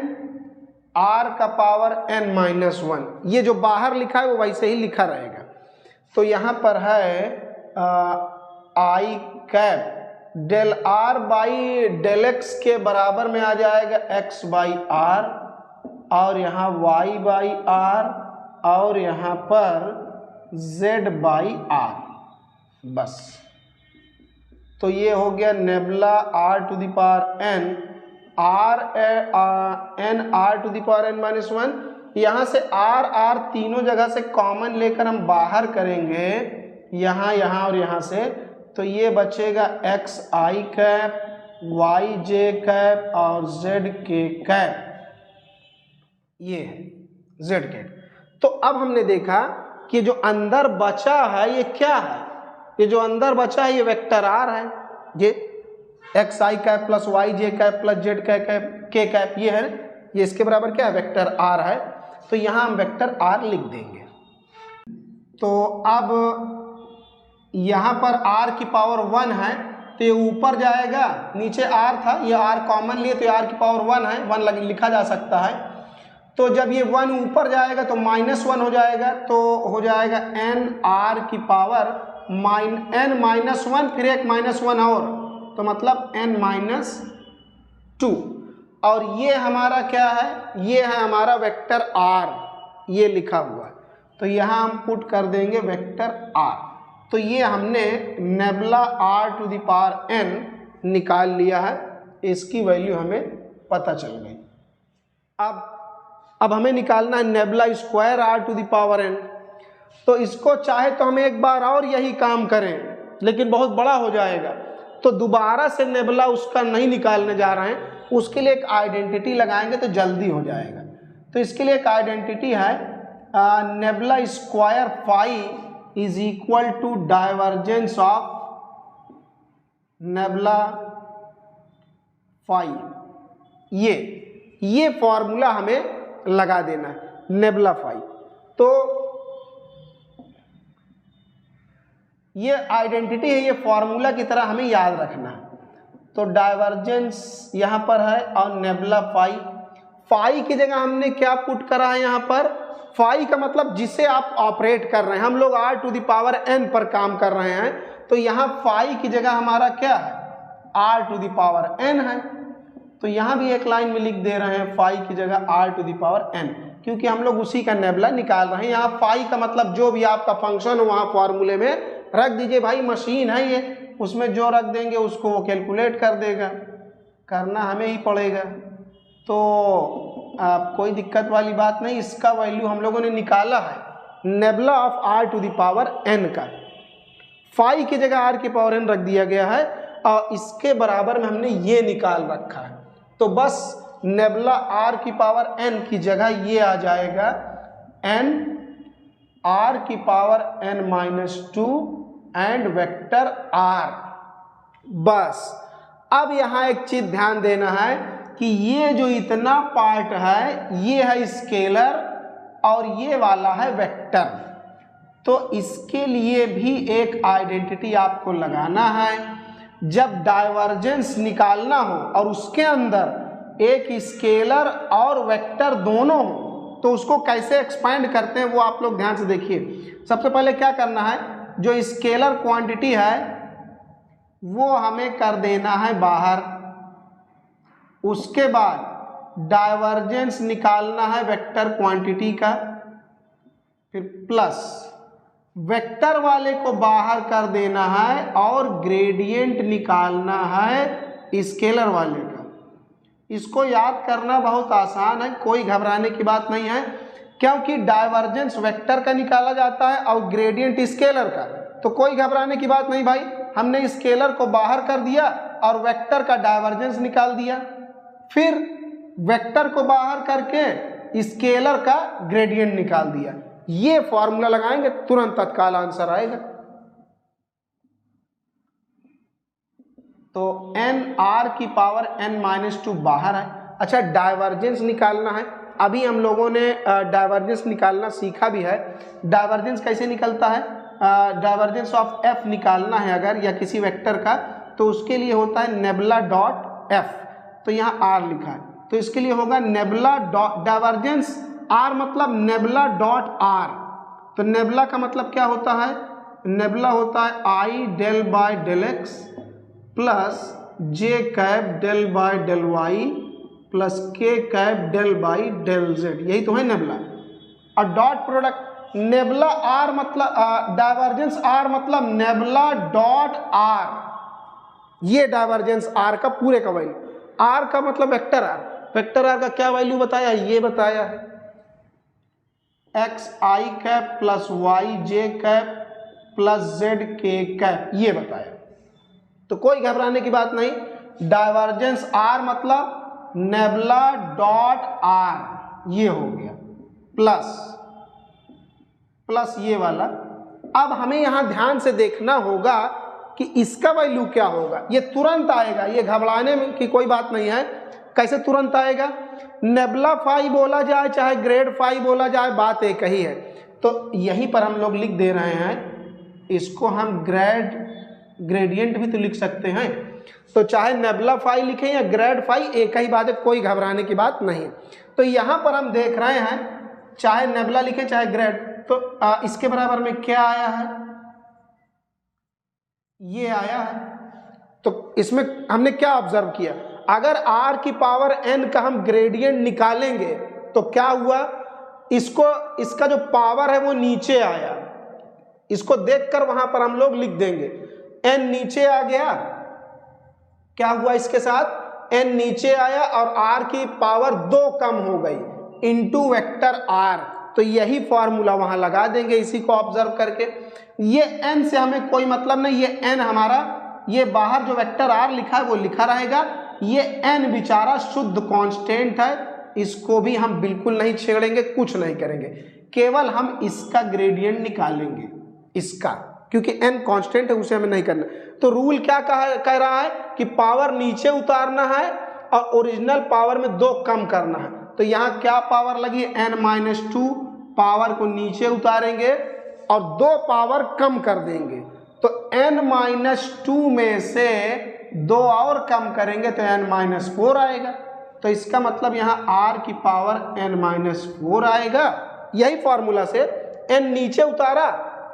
r का पावर n माइनस 1, ये जो बाहर लिखा है वो वैसे ही लिखा रहेगा। तो यहाँ पर है i cap del r by del x के बराबर में आ जाएगा x बाई आर, और यहाँ y बाई आर, और यहाँ पर z बाई आर, बस। तो ये हो गया nebula r to the power n r to the power n minus 1। यहाँ से r तीनों जगह से कॉमन लेकर हम बाहर करेंगे, यहाँ यहाँ और यहाँ से, तो ये बचेगा x आई कैप y j कैप और z k कैप, ये है z कैप। तो अब हमने देखा कि जो अंदर बचा है ये क्या है, ये जो अंदर बचा है ये वेक्टर r है, ये एक्स आई कैप प्लस वाई जे कैप प्लस जेड कैप के कैप, ये है, ये इसके बराबर क्या है वेक्टर r है। तो यहाँ हम वेक्टर r लिख देंगे। तो अब यहाँ पर r की पावर 1 है तो ये ऊपर जाएगा, नीचे r था, ये r कॉमन लिए तो ये r की पावर 1 है, 1 लिखा जा सकता है। तो जब ये 1 ऊपर जाएगा तो -1 हो जाएगा, तो हो जाएगा n r की पावर n माइनस 1 फिर एक -1 और, तो मतलब n माइनस 2। और ये हमारा क्या है, ये है हमारा वेक्टर r, ये लिखा हुआ है, तो यहाँ हम पुट कर देंगे वेक्टर r। तो ये हमने nebula r to the power n निकाल लिया है, इसकी वैल्यू हमें पता चल गई। अब हमें निकालना है nebula square r to the power n। तो इसको चाहे तो हम एक बार और यही काम करें, लेकिन बहुत बड़ा हो जाएगा, तो दोबारा से नेबुला उसका नहीं निकालने जा रहे हैं, उसके लिए एक आइडेंटिटी लगाएंगे तो जल्दी हो जाएगा। तो इसके लिए एक आइडेंटिटी है nebula square phi is equal to divergence of nebula phi. ये फॉर्मूला हमें लगा देना है नेबुला फाई। तो ये आइडेंटिटी है, ये फॉर्मूला की तरह हमें याद रखना है। तो डाइवर्जेंस यहाँ पर है और नेबुला फाई, फाई की जगह हमने क्या पुट करा है यहाँ पर फाई का मतलब जिसे आप ऑपरेट कर रहे हैं, हम लोग r to the power n पर काम कर रहे हैं, तो यहाँ फाई की जगह हमारा क्या है, r to the power n है। तो यहाँ भी एक लाइन में लिख दे रहे हैं फाई की जगह r to the power n, क्योंकि हम लोग उसी का नेबुला निकाल रहे हैं। यहाँ फाई का मतलब जो भी आपका फंक्शन हो वहाँ फॉर्मूले में रख दीजिए भाई, मशीन है ये, उसमें जो रख देंगे उसको वो कैलकुलेट कर देगा, करना हमें ही पड़ेगा। तो कोई दिक्कत वाली बात नहीं, इसका वैल्यू हम लोगों ने निकाला है nebula of r to the power n का, फाई की जगह r की पावर n रख दिया गया है और इसके बराबर में हमने ये निकाल रखा है। तो बस नेबुला r की पावर n की जगह ये आ जाएगा n r की power n-2 and vector r। बस अब यहाँ एक चीज ध्यान देना है कि ये जो इतना पार्ट है ये है स्केलर और ये वाला है वेक्टर, तो इसके लिए भी एक आइडेंटिटी आपको लगाना है। जब डाइवर्जेंस निकालना हो और उसके अंदर एक स्केलर और वेक्टर दोनों हो तो उसको कैसे एक्सपैंड करते हैं वो आप लोग ध्यान से देखिए। सबसे पहले क्या करना है, जो स्केलर क्वांटिटी है वो हमें कर देना है बाहर, उसके बाद डाइवर्जेंस निकालना है वेक्टर क्वांटिटी का, फिर प्लस वेक्टर वाले को बाहर कर देना है और ग्रेडियंट निकालना है स्केलर वाले का। इसको याद करना बहुत आसान है, कोई घबराने की बात नहीं है, क्योंकि डाइवर्जेंस वेक्टर का निकाला जाता है और ग्रेडियंट स्केलर का, तो कोई घबराने की बात नहीं भाई। हमने स्केलर को बाहर कर दिया और वेक्टर का डाइवर्जेंस निकाल दिया, फिर वेक्टर को बाहर करके स्केलर का ग्रेडियंट निकाल दिया। ये फॉर्मूला लगाएंगे तुरंत तत्काल आंसर आएगा। तो n r की पावर n-2 बाहर है। अच्छा, डाइवर्जेंस निकालना है, अभी हम लोगों ने डाइवर्जेंस निकालना सीखा भी है। डाइवर्जेंस कैसे निकलता है, डाइवर्जेंस ऑफ f निकालना है अगर या किसी वेक्टर का, तो उसके लिए होता है नेबुला डॉट f, तो यहाँ r लिखा है, तो इसके लिए होगा नेबुला डॉट डाइवर्जेंस r मतलब नेबुला डॉट r। तो नेबुला का मतलब क्या होता है, नेबुला होता है i del by del x plus j cap del by del y plus k cap del by del z, यही तो है नेबुला। और डॉट प्रोडक्ट नेबुला r मतलब डाइवर्जेंस r मतलब नेबुला डॉट r, ये डाइवर्जेंस r का पूरे का वैल्यू। r का मतलब वेक्टर r, वेक्टर r का क्या वैल्यू बताया, ये बताया x i cap plus y j cap plus z k cap, ये बताया। तो कोई घबराने की बात नहीं, डाइवर्जेंस r मतलब नेबुला डॉट r, ये हो गया प्लस प्लस ये वाला। अब हमें यहां ध्यान से देखना होगा कि इसका वैल्यू क्या होगा, ये तुरंत आएगा, ये घबराने की कोई बात नहीं है। कैसे तुरंत आएगा, नेबुला फाई बोला जाए चाहे ग्रेड फाई बोला जाए, बात एक ही है। तो यहीं पर हम लोग लिख दे रहे हैं, इसको हम ग्रेडियंट भी तो लिख सकते हैं, तो चाहे नेबुला फाई लिखें या ग्रेड फाई एक ही बात है, कोई घबराने की बात नहीं। तो यहाँ पर हम देख रहे हैं चाहे नेबुला लिखें चाहे ग्रेड, तो इसके बराबर में क्या आया है, ये आया है। तो इसमें हमने क्या ऑब्जर्व किया, अगर r की पावर n का हम ग्रेडियंट निकालेंगे तो क्या हुआ, इसका जो पावर है वो नीचे आया, इसको देखकर वहां पर हम लोग लिख देंगे n नीचे आ गया, क्या हुआ इसके साथ, n नीचे आया और r की पावर 2 कम हो गई इनटू वेक्टर r, तो यही फॉर्मूला वहां लगा देंगे इसी को ऑब्जर्व करके। ये n से हमें कोई मतलब नहीं, ये n हमारा, ये बाहर जो वेक्टर r लिखा है वो लिखा रहेगा, ये n बेचारा शुद्ध कांस्टेंट है, इसको भी हम बिल्कुल नहीं छेड़ेंगे, कुछ नहीं करेंगे, केवल हम इसका ग्रेडियंट निकालेंगे इसका, क्योंकि n कांस्टेंट है उसे हमें नहीं करना। तो रूल क्या कह रहा है कि पावर नीचे उतारना है और ओरिजिनल पावर में 2 कम करना है। तो यहाँ क्या पावर लगी, n-2, पावर को नीचे उतारेंगे और 2 पावर कम कर देंगे, तो n-2 में से 2 और कम करेंगे तो n-4 आएगा। तो इसका मतलब यहाँ r की पावर n-4 आएगा यही फॉर्मूला से n नीचे उतारा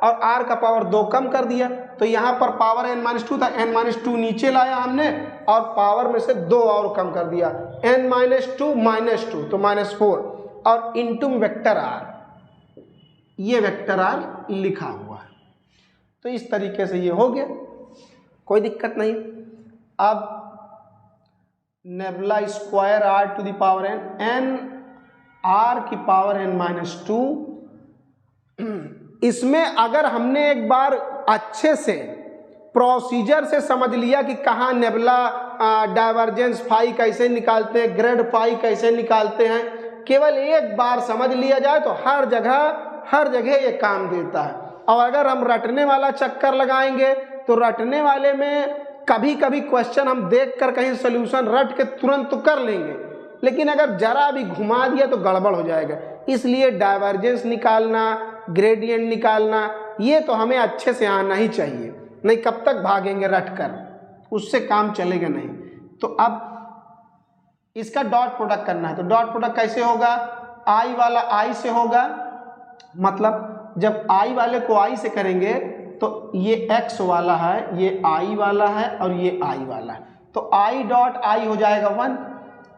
और r का पावर 2 कम कर दिया, तो यहाँ पर पावर n-2 था, n-2 नीचे लाया हमने और पावर में से 2 और कम कर दिया, n-2 -2 तो -4 और इंटू वेक्टर r, ये वेक्टर r लिखा हुआ है। तो इस तरीके से ये हो गया, कोई दिक्कत नहीं। अब nebula square r to the power n r की पावर n-2, इसमें अगर हमने एक बार अच्छे से प्रोसीजर से समझ लिया कि कहाँ नेबुला डाइवर्जेंस फाई कैसे निकालते हैं, ग्रेड फाई कैसे निकालते हैं, केवल एक बार समझ लिया जाए तो हर जगह ये काम देता है। और अगर हम रटने वाला चक्कर लगाएंगे तो रटने वाले में कभी कभी क्वेश्चन हम देखकर कहीं सोल्यूशन रट के तुरंत तो कर लेंगे, लेकिन अगर जरा भी घुमा दिया तो गड़बड़ हो जाएगा। इसलिए डाइवर्जेंस निकालना, ग्रेडियंट निकालना, ये तो हमें अच्छे से आना ही चाहिए, नहीं कब तक भागेंगे रट कर, उससे काम चलेगा नहीं। तो अब इसका डॉट प्रोडक्ट करना है, तो डॉट प्रोडक्ट कैसे होगा, आई वाला आई से होगा, मतलब जब आई वाले को आई से करेंगे तो ये x वाला है, ये i वाला है और ये i वाला है, तो i डॉट i हो जाएगा 1।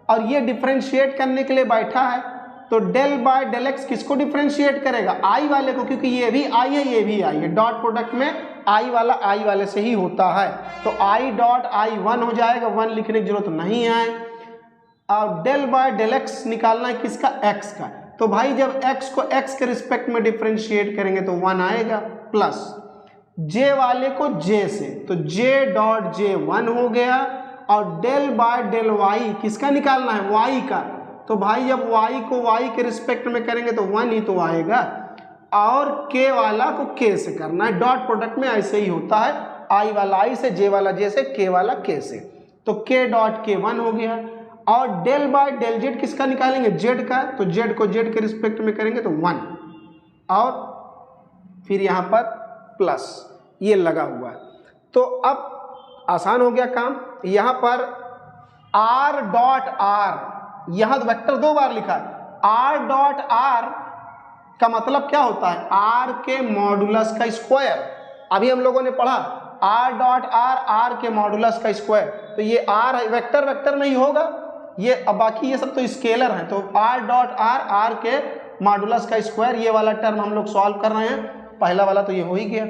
और ये डिफरेंशिएट करने के लिए बैठा है, तो डेल बाय डेल एक्स किसको डिफरेंशिएट करेगा, i वाले को, क्योंकि ये भी i है ये भी i है, डॉट प्रोडक्ट में i वाला i वाले से ही होता है। तो i डॉट i 1 हो जाएगा, 1 लिखने की जरूरत नहीं है। और डेल बाय डेल एक्स निकालना है किसका, x का, तो भाई जब x को x के रिस्पेक्ट में डिफरेंशिएट करेंगे तो 1 आएगा, प्लस j वाले को j से, तो j डॉट j 1 हो गया। और डेल बाय डेल y किसका निकालना है, y का, तो भाई जब y को y के रिस्पेक्ट में करेंगे तो 1 ही तो आएगा। और k वाला को k से करना है, डॉट प्रोडक्ट में ऐसे ही होता है, i वाला i से, j वाला j से, k वाला k से, तो k डॉट k 1 हो गया। और डेल बाय डेल जेड किसका निकालेंगे, जेड का, तो जेड को जेड के रिस्पेक्ट में करेंगे तो 1, और फिर यहाँ पर प्लस ये लगा हुआ है। तो अब आसान हो गया काम। यहाँ पर r डॉट r, यहाँ तो वेक्टर 2 बार लिखा है, r डॉट r का मतलब क्या होता है, r के मॉडुलस का स्क्वायर। अभी हम लोगों ने पढ़ा r डॉट r के मॉडुलस का स्क्वायर, तो ये r वेक्टर नहीं होगा ये, अब बाकी ये सब तो स्केलर है, तो r डॉट r के मॉडुलस का स्क्वायर, ये वाला टर्म हम लोग सॉल्व कर रहे हैं, पहला वाला तो ये हो ही गया।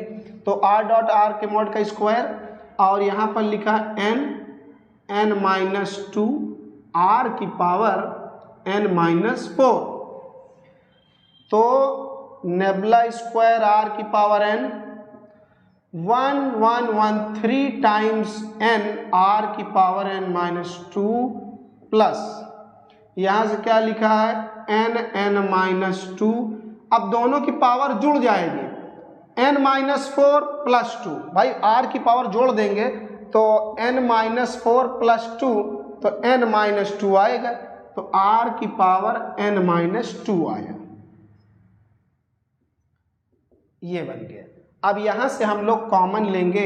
तो r डॉट r के मॉड का स्क्वायर, और यहाँ पर लिखा n-2 r की पावर n-4, तो नेबुला स्क्वायर r की power n 1113 times n r की पावर n-2 प्लस यहाँ से क्या लिखा है n-2, अब दोनों की पावर जुड़ जाएगी, n-4 प्लस 2, भाई r की पावर जोड़ देंगे तो n-4 प्लस 2, तो n-2 आएगा, तो r की पावर n-2 आया, ये बन गया। अब यहाँ से हम लोग कॉमन लेंगे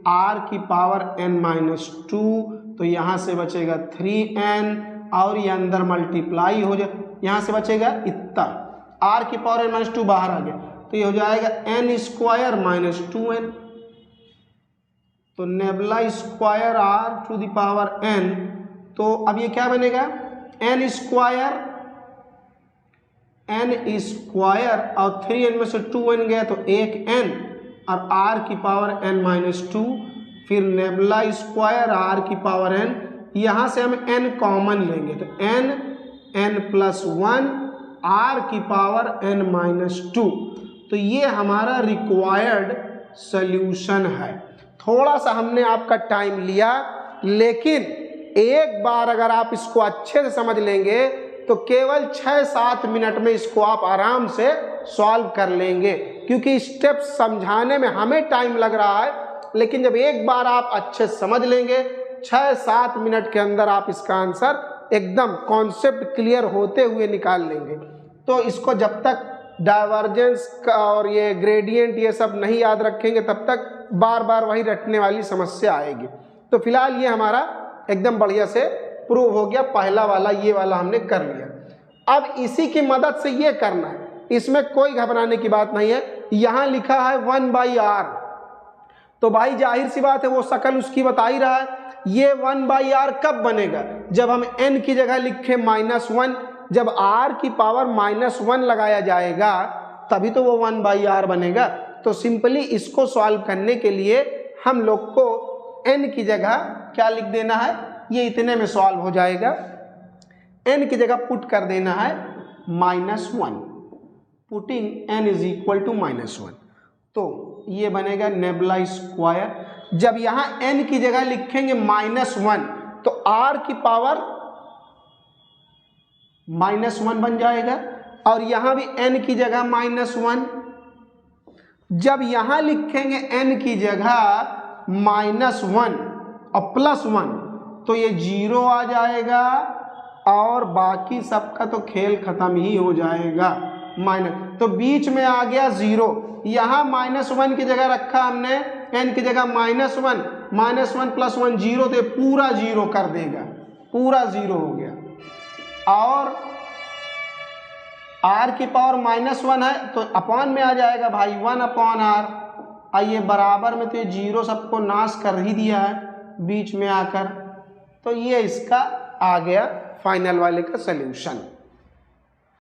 r की पावर n-2, तो यहाँ से बचेगा 3n, और ये अंदर मल्टीप्लाई हो जाए, यहाँ से बचेगा इतना, r की पावर n-2 बाहर आ गया, तो ये हो जाएगा n स्क्वायर माइनस 2n। तो nebula square r to the power n, तो अब ये क्या बनेगा, n स्क्वायर और 3n में से 2n गया तो 1n, और r की पावर n-2, फिर नेबुला स्क्वायर r की पावर n, यहाँ से हम n कॉमन लेंगे तो n प्लस 1 r की पावर n-2, तो ये हमारा रिक्वायर्ड सॉल्यूशन है। थोड़ा सा हमने आपका टाइम लिया, लेकिन एक बार अगर आप इसको अच्छे से समझ लेंगे तो केवल 6-7 मिनट में इसको आप आराम से सॉल्व कर लेंगे, क्योंकि स्टेप समझाने में हमें टाइम लग रहा है, लेकिन जब एक बार आप अच्छे समझ लेंगे 6-7 मिनट के अंदर आप इसका आंसर एकदम कॉन्सेप्ट क्लियर होते हुए निकाल लेंगे। तो इसको जब तक डाइवर्जेंस और ये ग्रेडियंट ये सब नहीं याद रखेंगे तब तक बार बार वही रटने वाली समस्या आएगी। तो फिलहाल ये हमारा एकदम बढ़िया से प्रूव हो गया, पहला वाला ये वाला हमने कर लिया। अब इसी की मदद से ये करना है, इसमें कोई घबराने की बात नहीं है। यहाँ लिखा है 1/r, तो भाई जाहिर सी बात है वो शक्ल उसकी बता ही रहा है। ये 1/r कब बनेगा? जब हम n की जगह लिखे -1, जब r की पावर -1 लगाया जाएगा तभी तो वो 1/r बनेगा। तो सिंपली इसको सॉल्व करने के लिए हम लोग को n की जगह क्या लिख देना है, ये इतने में सॉल्व हो जाएगा। n की जगह पुट कर देना है -1, putting n is equal to -1, तो ये बनेगा नेबुला स्क्वायर। जब यहाँ n की जगह लिखेंगे -1 तो r की पावर -1 बन जाएगा, और यहाँ भी n की जगह -1। जब यहाँ लिखेंगे n की जगह -1 और +1 तो ये 0 आ जाएगा, और बाकी सबका तो खेल खत्म ही हो जाएगा। तो बीच में आ गया 0, यहाँ -1 की जगह रखा हमने, n की जगह -1, -1 + 1 0, तो पूरा 0 कर देगा, पूरा 0 हो गया। और r की पावर -1 है तो अपॉन में आ जाएगा भाई 1/r। आइए बराबर में, तो ये 0 सबको नाश कर ही दिया है बीच में आकर, तो ये इसका आ गया फाइनल वाले का सल्यूशन।